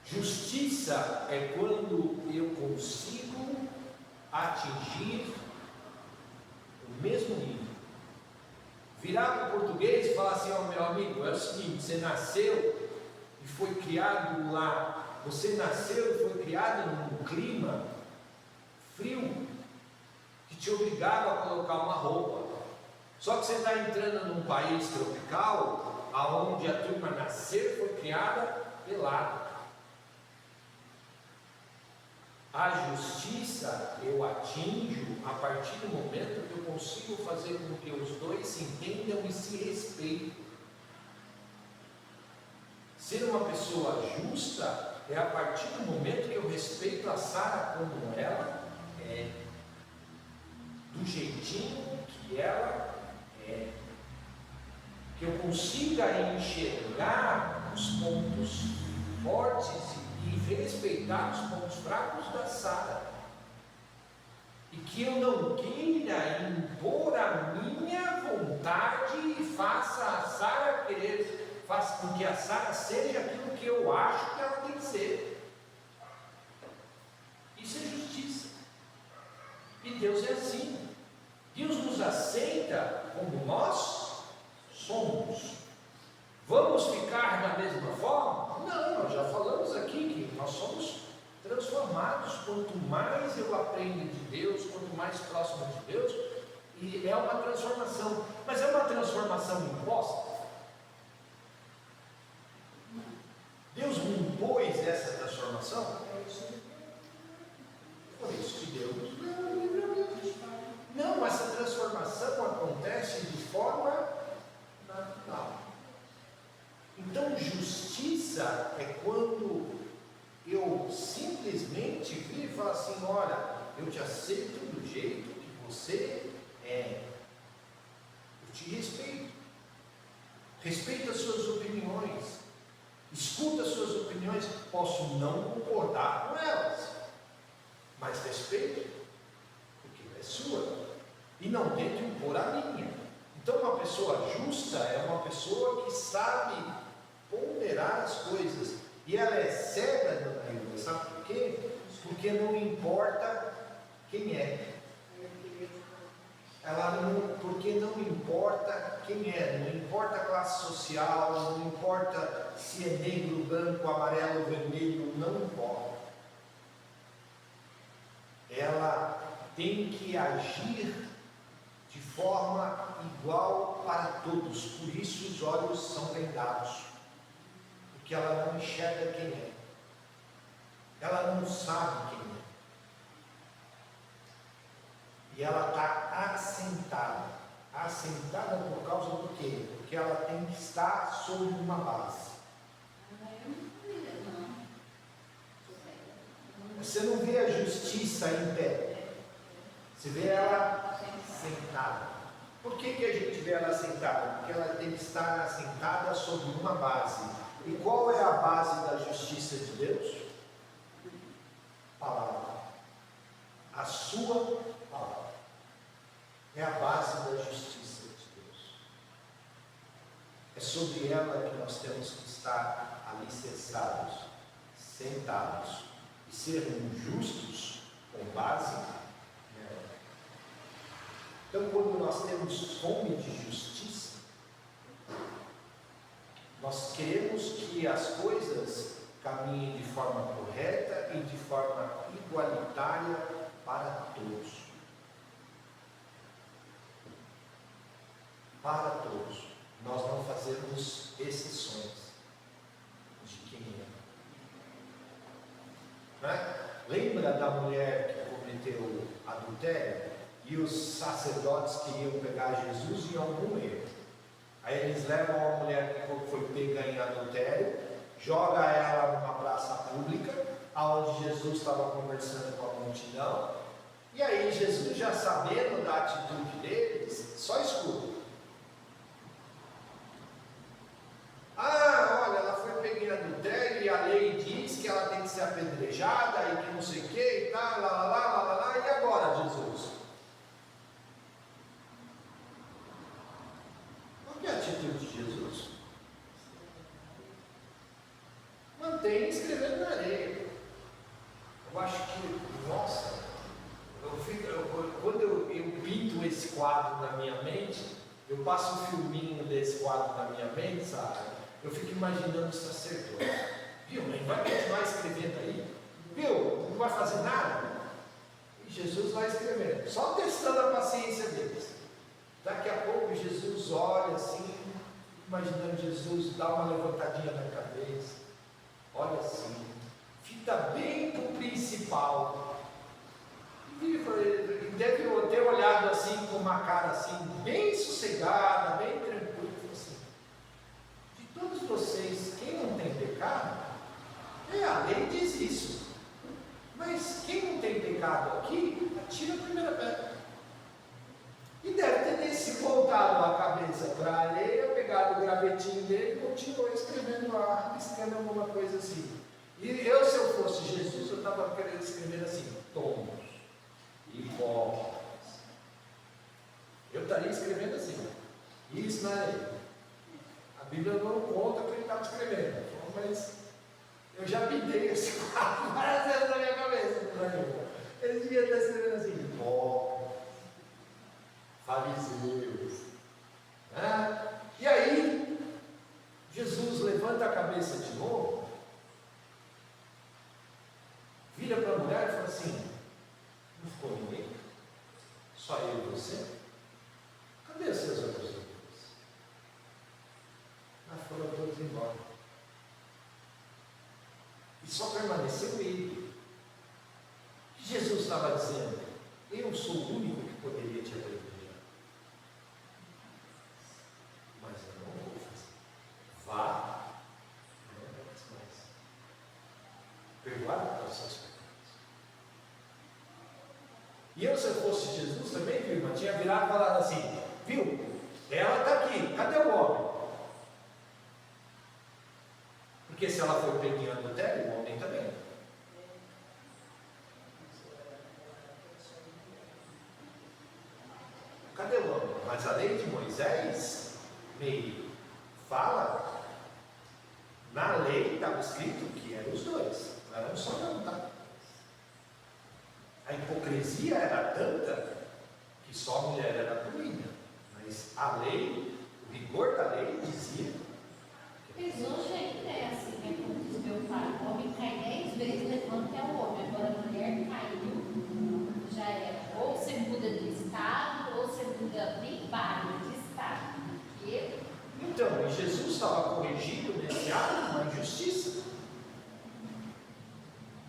Speaker 2: Justiça é quando eu consigo atingir o mesmo nível. Virar para o português e falar assim: ó, meu amigo, é o seguinte, você nasceu e foi criado lá, você nasceu e foi criado num clima frio que te obrigava a colocar uma roupa. Só que você está entrando num país tropical aonde a turma nasceu e foi criada pelada. A justiça eu atinjo a partir do momento que eu consigo fazer com que os dois se entendam e se respeitem. Ser uma pessoa justa é a partir do momento que eu respeito a Sara como ela é, do jeitinho que ela é, que eu consiga enxergar os pontos fortes e respeitar os pontos fracos da Sara, e que eu não queira impor a minha vontade e faça a Sara querer, faça com que a Sara seja aquilo que eu acho que ela tem que ser. Isso é justiça, e Deus é assim. Deus nos aceita como nós somos. Vamos ficar da mesma forma? Não, nós já falamos aqui que nós somos transformados. Quanto mais eu aprendo de Deus, quanto mais próximo de Deus, e é uma transformação. Mas é uma transformação imposta? Deus me impôs essa transformação? Por isso que Deus não, essa transformação acontece de forma natural. Então, justiça é quando eu simplesmente viro e falo assim: olha, eu te aceito do jeito que você é, eu te respeito, respeito as suas opiniões, escuto as suas opiniões, posso não concordar com elas, mas respeito. sua. E não tento impor a minha. Então, uma pessoa justa é uma pessoa que sabe ponderar as coisas. E ela é cega, dona Hilda, sabe por quê? Porque não importa quem é. Porque não importa quem é, não importa a classe social, não importa se é negro, branco, amarelo, vermelho, não importa. Ela tem que agir de forma igual para todos, por isso os olhos são vendados, porque ela não enxerga quem é, ela não sabe quem é, e ela está assentada por causa do quê? Porque ela tem que estar sobre uma base. Você não vê a justiça em pé, você vê ela sentada. Por que a gente vê ela sentada? Porque ela tem que estar assentada sobre uma base. E qual é a base da justiça de Deus? Palavra. A sua palavra é a base da justiça de Deus. É sobre ela que nós temos que estar alicerçados, sentados e sermos justos com base nela. Então, quando nós temos fome de justiça, nós queremos que as coisas caminhem de forma correta e de forma igualitária para todos. Para todos. Nós não fazemos exceções de quem é. Né? Lembra da mulher que cometeu adultério? E os sacerdotes queriam pegar Jesus em algum erro. Aí eles levam a mulher que foi pega em adultério, joga ela numa praça pública, aonde Jesus estava conversando com a multidão. E aí Jesus, já sabendo da atitude deles, só escuta. Olha, ela foi pega em adultério e a lei diz que ela tem que ser apedrejada e que não sei o que e tal, lá, e agora, Jesus? Qual que é a atitude de Jesus? Mantém escrevendo na areia. Eu acho que, nossa, quando eu pinto esse quadro na minha mente, eu passo um filminho desse quadro na minha mente, sabe? Eu fico imaginando o sacerdote. Viu, mãe? Vai continuar escrevendo aí? Viu? Não vai fazer nada? E Jesus vai escrevendo, só testando a paciência deles. Daqui a pouco Jesus olha assim, imaginando Jesus dar uma levantadinha na cabeça, olha assim, fica bem para o principal. E deve ter olhado assim com uma cara assim, bem sossegada, bem tranquila, assim. De todos vocês, quem não tem pecado, a lei diz isso. Mas quem não tem pecado aqui, atira a primeira pedra. E deve ter se voltado a cabeça para a areia, pegado o gravetinho dele e continuou escrevendo alguma coisa assim. E eu, se eu fosse Jesus, eu estava querendo escrever assim, tombos, hipócritas. Eu estaria escrevendo assim, isso na areia. A Bíblia não conta o que ele estava escrevendo, mas eu já pintei esse quadro várias vezes na minha cabeça. Ele devia estar escrevendo assim, hipócritas, fariseus. E aí, Jesus levanta a cabeça de novo, vira para a mulher e fala assim: não ficou ninguém? Só eu e você? Cadê os seus outros amigos? Foram todos embora. E só permaneceu ele. Jesus estava dizendo: eu sou o único que poderia te apedrejar. Mas eu não vou fazer. Vá, não peques mais. Perdoado pelos seus pecados. E eu, se eu fosse Jesus também, viu, irmã, tinha virado e falado assim: viu, ela está aqui, cadê o homem? Porque se ela foi pega em adultério, o homem também. Mas a lei de Moisés me fala, na lei estava escrito que eram os dois, não era um só não, tá? A hipocrisia era tanta que só a mulher era punida, mas a lei, o rigor da lei dizia.
Speaker 5: Mas hoje ainda é assim, né? Como diz meu pai, o homem cai 10 vezes, levanta é o homem. Agora a mulher caiu, já é. Ou você muda de estado, ou você muda nem vários de estado. Porque
Speaker 2: Então, Jesus estava corrigindo nesse ato uma injustiça.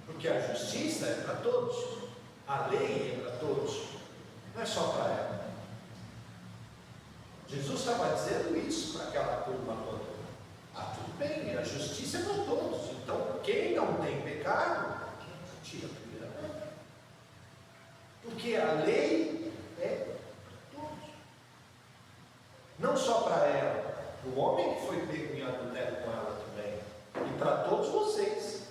Speaker 2: Porque a justiça é para todos, a lei é para todos, não é só para ela. Jesus estava dizendo isso para aquela turma toda. Ah, tudo bem, a justiça é para todos. Então, quem não tem pecado, tira a primeira pedra. Porque a lei é para todos. Não só para ela, o homem que foi pego em adultério com ela também. E para todos vocês.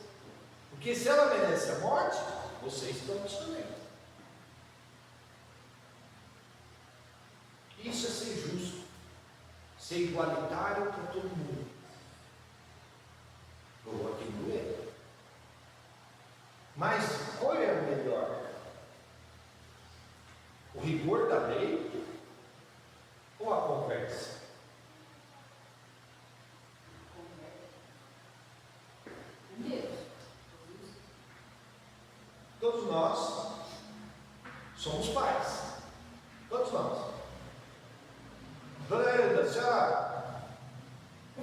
Speaker 2: Porque se ela merece a morte, vocês todos também. Isso é ser justo. Ser igualitário para todo mundo. Ou aqui doer. Mas qual é o melhor? O rigor da lei ou a conversa? Todos nós somos pais. Todos nós. Dona Eda, a senhora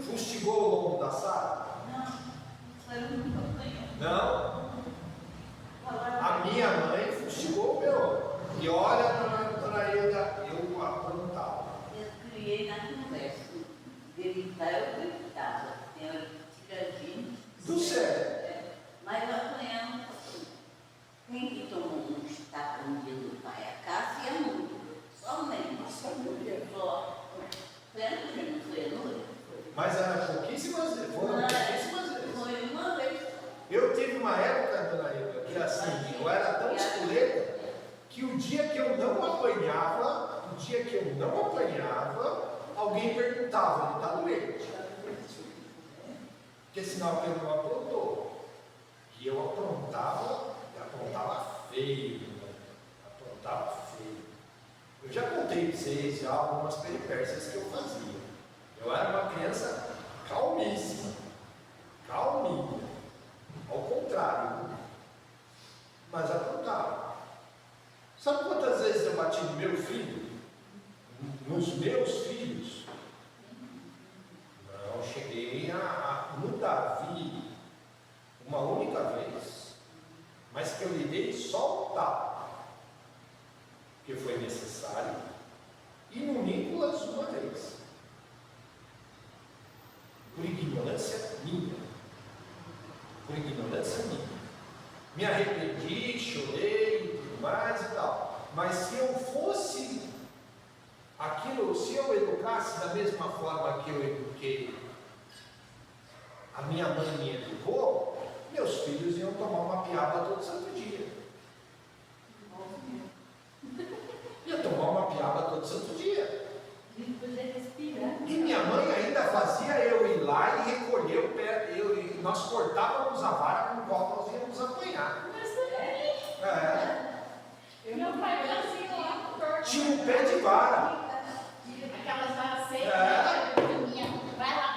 Speaker 2: fustigou o lombo da Sara? Não? A minha mãe fustigou o meu. E olha, dona Eda, eu aprontava.
Speaker 4: Eu criei na conversa. Gritar, eu gritava. Tem hora que tira gente.
Speaker 2: Do céu.
Speaker 4: Mas eu apanhava. Quem que tomou um tapa no dia do pai? A Cássia e a Núria. Somente. Só. Foi a Núria, não foi a Núria?
Speaker 2: Mas era pouquíssimas vezes. Foram pouquíssimas vezes.
Speaker 4: Foi uma vez.
Speaker 2: Eu tive uma época, dona Eda, que assim, eu era tão espoleta que o dia que eu não apanhava, alguém perguntava, ele está doente? Porque sinal que ele não aprontou. E eu aprontava feio, né? Aprontava feio. Eu já contei para vocês já algumas peripécias que eu fazia. Eu era uma criança calmíssima, calminha, ao contrário, mas aprontava. Sabe quantas vezes eu bati no meu filho? Nos meus filhos? Não, cheguei no Davi uma única vez, mas que eu lhe dei só o tapa, porque foi necessário, e no Nicolas uma vez, por ignorância minha, me arrependi, chorei e tudo mais e tal, mas se eu fosse aquilo, se eu educasse da mesma forma que eu eduquei, a minha mãe me educou, meus filhos iam tomar uma piaba todo santo dia. Ia tomar uma piaba todo santo dia. E minha mãe ainda fazia eu ir lá e recolher o pé, nós cortávamos a vara com o qual nós íamos apanhar.
Speaker 5: meu pai fazia lá corta.
Speaker 2: Tinha um pé de vara.
Speaker 5: Aquelas varas secas, vai lá,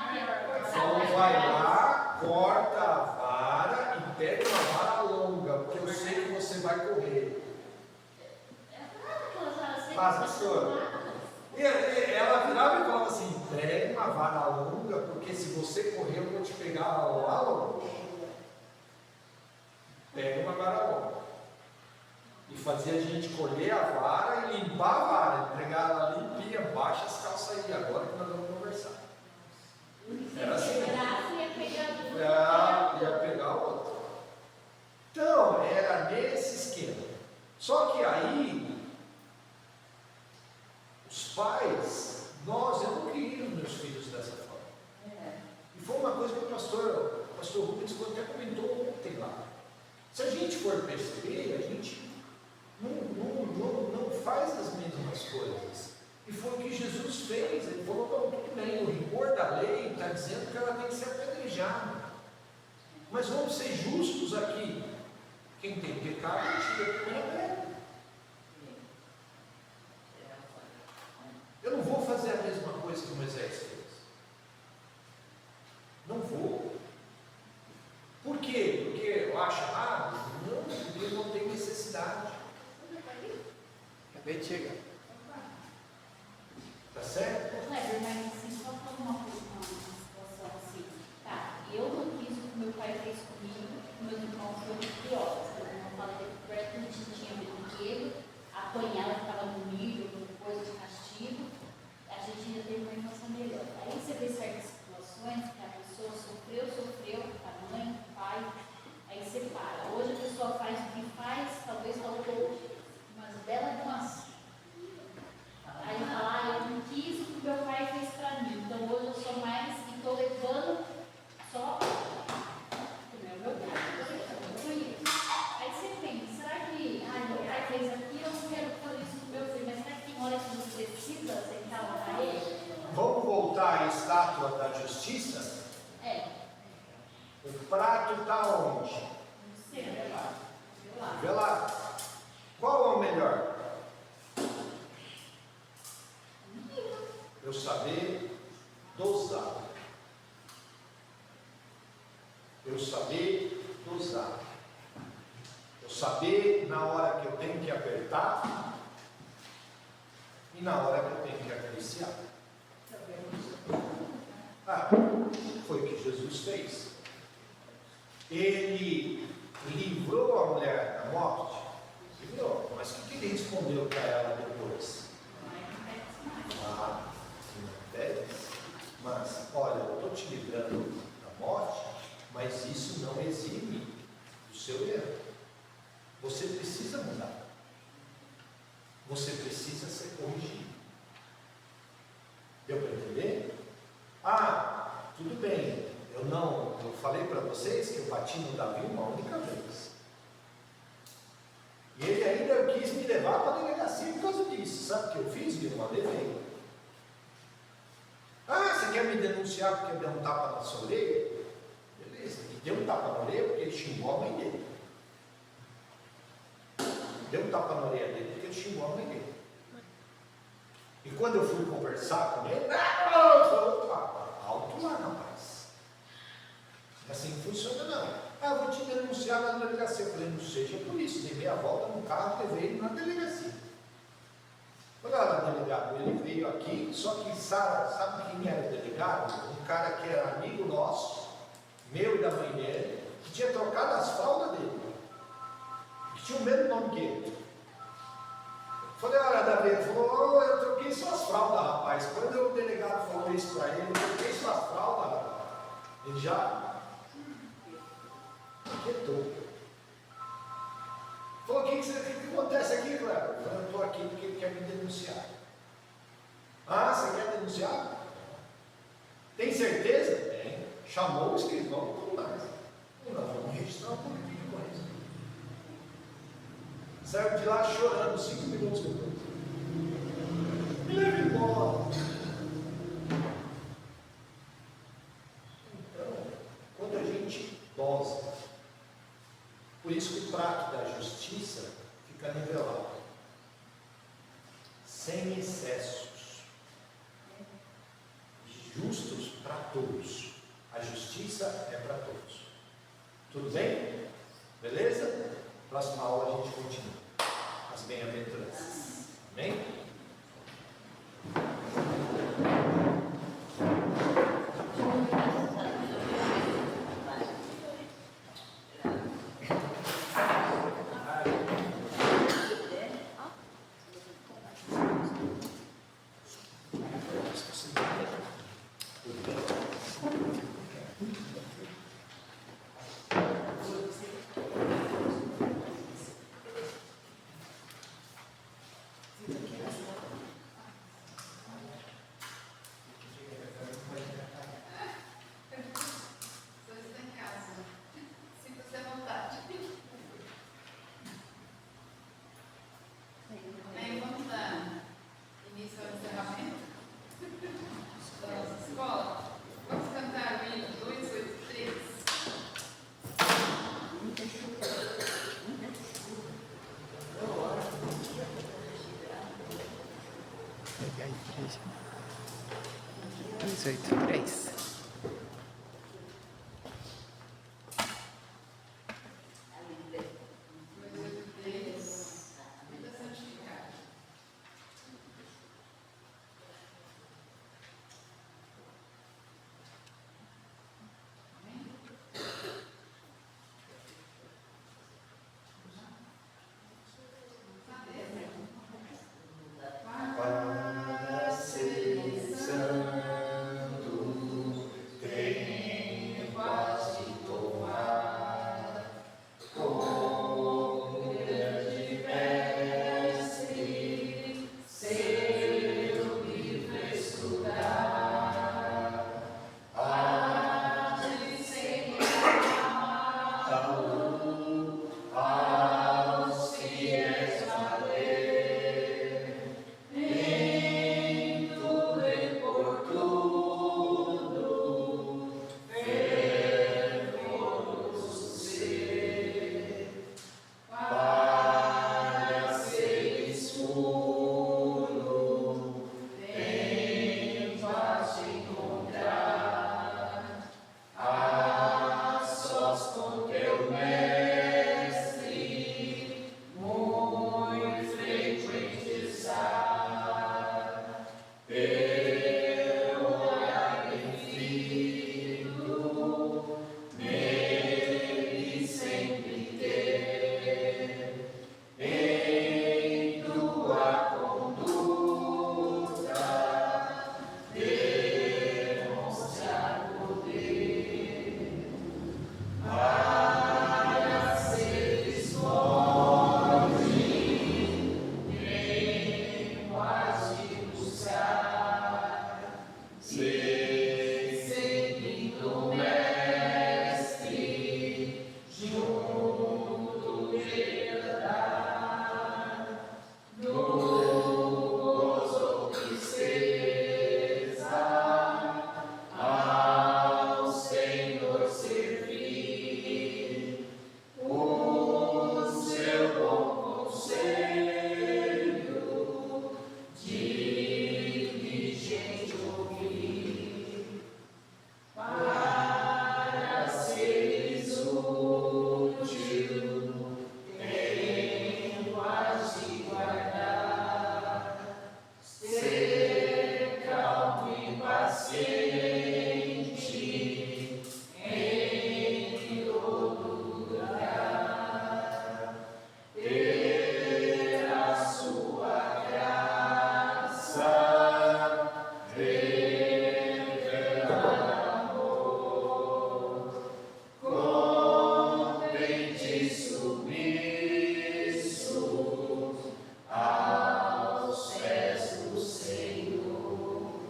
Speaker 2: Então vai lá, corta a vara e pega uma vara longa, porque eu sei que você vai correr. Faz, pastor. E ela virava e falava assim: pega uma vara longa, porque se você correr eu vou te pegar lá longe. Pega uma vara longa. E fazia a gente colher a vara e limpar a vara, entregar ela limpinha, baixa as calças aí, agora que nós vamos conversar. Era assim. Ia pegar o outro. Então, era nesse esquema. Só que aí, os pais, eu não criei os meus filhos dessa forma. E foi uma coisa que o pastor Rubens até comentou ontem lá. Se a gente for perceber, a gente não faz as mesmas coisas. E foi o que Jesus fez. Ele falou: não, tudo bem, o rigor da lei está dizendo que ela tem que ser apedrejada. Mas vamos ser justos aqui. Quem tem pecado, tira a primeira pedra. Eu não vou fazer a mesma coisa que Moisés fez. Não vou. Por quê? Porque eu acho errado? Não, porque não tem necessidade.
Speaker 6: Acabei de chegar.
Speaker 2: Tá certo?
Speaker 5: Ô, Kleber, mas assim, só falar uma situação assim. Tá, eu não fiz o que meu pai fez comigo, meus irmãos foram piores. Eu não falei que a gente tinha brinquedo, apanhava, ficava no nível, coisa de castigo. A gente já teve uma infância melhor. Aí você vê certas situações que a pessoa sofreu, a mãe, o pai, aí separa. Hoje a pessoa faz o que faz, talvez faltou umas belas de umas. Aí fala, eu não quis o que meu pai fez pra mim, então hoje eu sou mais e estou levando só o meu pai, eu conheço. Aí você pensa, será que meu pai fez aqui, eu não quero fazer isso com meu filho, mas será que tem hora que você precisa aceitar lá para ele?
Speaker 2: Vamos voltar à estátua da justiça?
Speaker 5: É.
Speaker 2: O prato está onde?
Speaker 5: Não sei, vê lá.
Speaker 2: Vê lá. Qual é o melhor? Eu saber dosar. Eu saber dosar. Eu saber na hora que eu tenho que apertar e na hora que eu tenho que acariciar. Foi o que Jesus fez. Ele livrou a mulher da morte? Livrou. Mas o que ele respondeu para ela depois? Mas, olha, eu estou te livrando da morte, mas isso não exime do seu erro. Você precisa mudar. Você precisa ser corrigido. Deu para entender? Tudo bem. Eu falei para vocês que eu bati no Davi uma única vez. E ele ainda quis me levar para a delegacia por causa disso. Sabe o que eu fiz? Eu levei. Você quer me denunciar porque deu um tapa na sua orelha? Beleza. E deu um tapa na orelha porque ele xingou a mãe dele. Deu um tapa na orelha dele porque ele xingou a mãe dele. E quando eu fui conversar com ele, alto lá, rapaz. Assim não funciona não. Vou te denunciar na delegacia. Eu falei, não seja por isso. Dei meia volta no carro, levei ele na delegacia. Olha, delegado, ele veio aqui, só que sabe quem era o delegado? Um cara que era amigo nosso, meu e da mãe dele, que tinha trocado as fraldas dele, que tinha o mesmo nome que ele. Falei, olha, Davi, ele falou, eu troquei suas fraldas, rapaz. Quando o delegado falou isso para ele, eu troquei suas fraldas, rapaz. Ele já quietou. Falou, o que acontece aqui, Cleber? Eu estou aqui porque ele quer me denunciar. Você quer denunciar? Tem certeza? Tem. Chamou o escrivão e tudo mais. Nós vamos registrar um boletim de ocorrência. Saiu de lá chorando 5 minutos depois. Me leva embora. Então, quando a gente dosa, por isso que o prato da justiça fica nivelado, sem excessos, justos para todos. A justiça é para todos. Tudo bem? Beleza? Próxima aula a gente continua. As bem-aventuranças. Amém?
Speaker 6: 283.
Speaker 1: Vida santificada.
Speaker 2: Para ser santo, tenho paz de tomar, como grande mestre, seu livro estudar, há de sempre amá-lo, aos fiéis valer. Em tudo e por tudo, fervoroso ser, para seres puro, tem paz de encontrar, a sós com teu mestre, muito frequente estar. Teu olhar bem fito, nele sempre ter, em tua conduta, demonstrar poder, para seres fortes, nem quase buscar, ser seguindo o mestre, junto herdar, no gozo tristeza, ao Senhor servir, o seu bom conselho diligente ouvir, para seres útil, tenho as de guardar, ser calmo e paciente em todo lugar, ter a sua graça, revelar amor, contente e submisso aos pés do Senhor.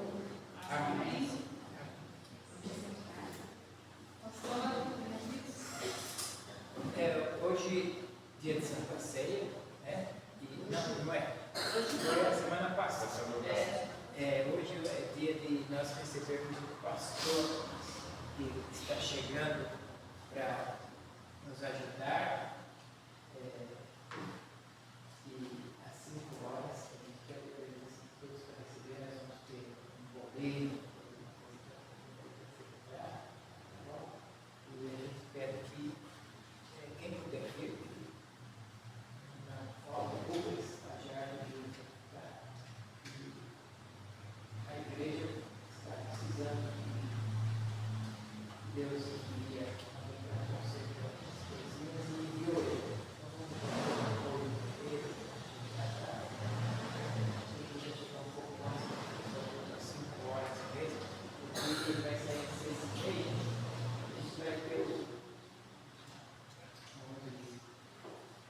Speaker 2: Amém.
Speaker 6: Hoje, dia de Santa Ceia, né? E, não é. Hoje foi a semana passada. Hoje é dia de nós recebermos o pastor que está chegando para nos ajudar. E às 5 horas, a gente quer todos para receber, nós vamos ter um boleiro. E a gente pede que quem puder vir, na forma pública, estagiário de a igreja está precisando. Deus queria aumentar o conceito das coisinhas e hoje nós vamos fazer um pouco de chegar um pouco mais às 5 horas mesmo, porque ele vai sair às 6h30. A gente vai ter o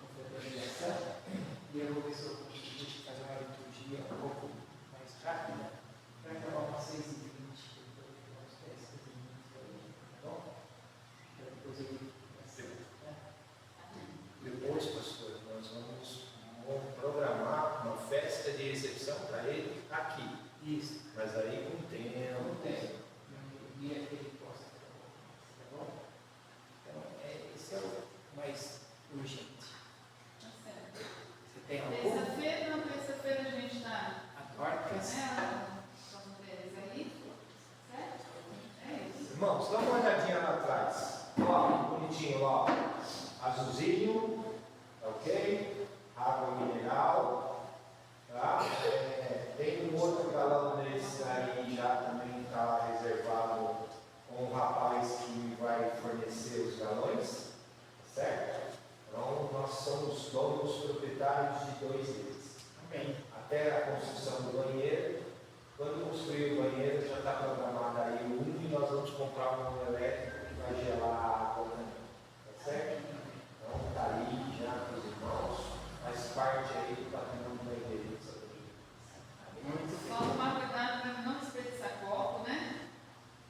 Speaker 6: confraternização e eu vou ver se eu consigo fazer uma liturgia um pouco mais rápida para acabar umas 6h20, uns 10 minutos aí, tá bom? Para depois ele
Speaker 2: Depois, pastor, nós vamos programar uma festa de recepção para ele aqui.
Speaker 6: Isso,
Speaker 2: Mas aí com tempo.
Speaker 6: não tem. No dia que ele possa, tá bom? Então, esse é o mais urgente.
Speaker 1: Tá certo.
Speaker 6: Você tem algum?
Speaker 1: Terça-feira a gente está.
Speaker 6: Abarcas.
Speaker 1: Né?
Speaker 2: Irmãos, dá uma olhadinha lá atrás. Ó, bonitinho, ó. Azulzinho, ok? Água mineral, tá? Tem um outro galão desse aí, já também está reservado com um rapaz que vai fornecer os galões, certo? Então, nós somos donos proprietários de 2 deles.
Speaker 6: Amém.
Speaker 2: Até a construção do banheiro. Quando construir o banheiro, já está programado aí um e nós vamos comprar um elétrico que vai gelar a água também. Tá certo? Então, está aí já para os irmãos. Faz parte aí do patrimônio da igreja.
Speaker 6: Muito
Speaker 1: Só tomar cuidado para não desperdiçar copo, né?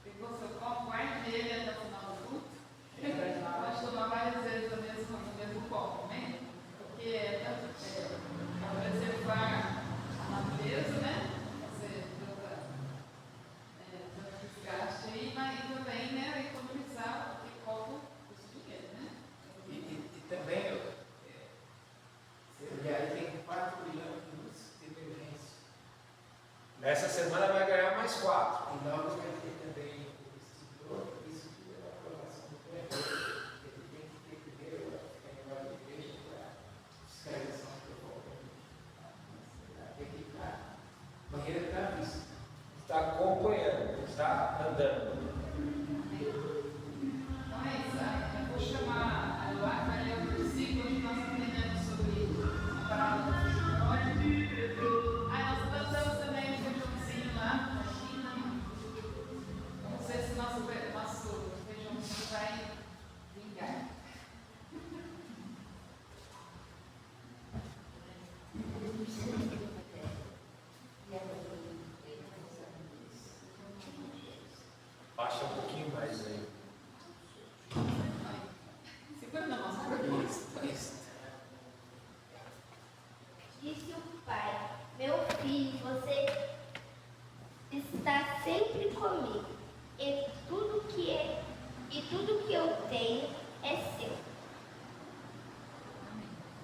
Speaker 1: Pegou seu copo, guarde ele até o final do culto. Pode tomar várias vezes o mesmo copo, né? Porque é para preservar a natureza, né? Você desgaste aí, mas também, né, economizar, porque copo custa dinheiro, né?
Speaker 6: E também, se olhar aí, tem 4 milhões de emergência.
Speaker 2: Nessa semana vai ganhar mais 4.
Speaker 6: E logo vai ter também o vestidor, isso tudo é a aprovação do governo. Ele tem que ter primeiro a negócio da igreja para fiscalização do governo. Tem que estar. A banheira está à vista.
Speaker 2: Está acompanhando, está andando.
Speaker 1: Então é isso, eu vou chamar a Eloá, vai ler o versículo onde nós aprendemos sobre a parábola do feijão. Nós plantamos também um feijãozinho lá na China. Vamos ver se o nosso feijãozinho vai vingar.
Speaker 2: Baixa um pouquinho mais aí.
Speaker 1: Segura na nossa cabeça.
Speaker 6: Isso.
Speaker 7: Disse o pai: Meu filho, você está sempre comigo, e tudo que eu tenho é seu.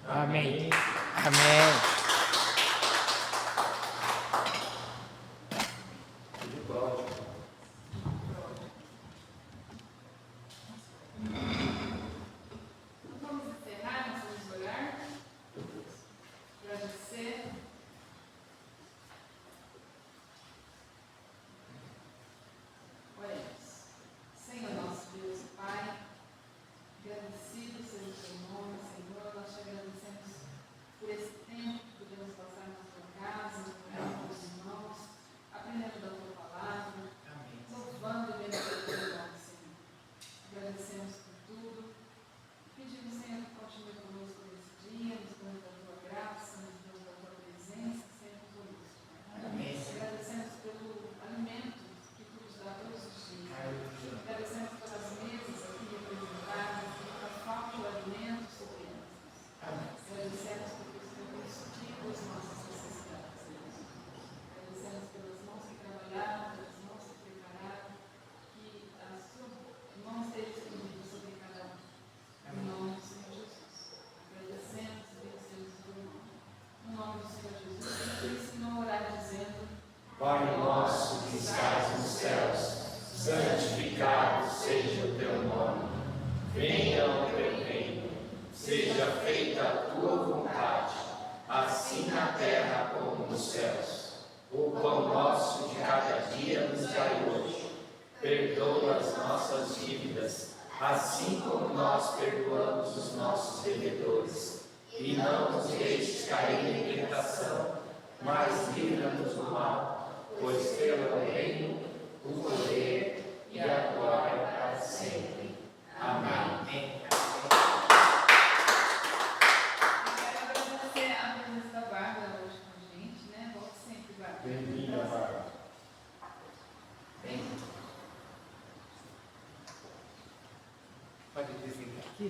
Speaker 6: Amém. Amém.
Speaker 2: Tudo pródigo.
Speaker 1: Então vamos encerrar, nós vamos orar. Agradecer. Oremos. Senhor nosso Deus e Pai, agradecido seja o teu nome, Senhor, nós te agradecemos por esse tempo que podemos passar na tua casa, com os irmãos, aprendendo da tua palavra, louvando e bendizendo o teu nome, Senhor. Agradecemos por tudo. Pedimos, Senhor, que continue conosco nesse dia, nos dando da tua graça, nos dando da tua presença, sempre conosco.
Speaker 6: Amém.
Speaker 1: Agradecemos pelo alimento que tu nos dá todos os dias. Agradecemos pelas mesas aqui representadas, que nunca falta o alimento supremo. Agradecemos porque o Senhor supriu as nossas necessidades. Agradecemos pelas mãos que trabalharam, pelas mãos que prepararam, que a sua mão esteja estendida sobre cada um. Em nome do Senhor Jesus. Agradecemos e bendecemos o teu nome. No nome do Senhor Jesus, ele ensinou a orar dizendo:
Speaker 2: Pai nosso que estás nos céus, santificado seja o teu nome. Venha o teu reino. Seja feita a tua vontade, assim na terra como nos céus. O pão nosso de cada dia nos dai hoje. Perdoa as nossas dívidas, assim como nós perdoamos os nossos devedores. E não nos deixes cair em tentação, mas livra-nos do mal, pois teu é o reino, o poder e a glória para sempre. Amém.
Speaker 1: Quero agradecer a presença da Bárbara hoje com a gente, né? Volte sempre, Bárbara.
Speaker 2: Bem-vinda, Bárbara.
Speaker 6: Pode desligar aqui?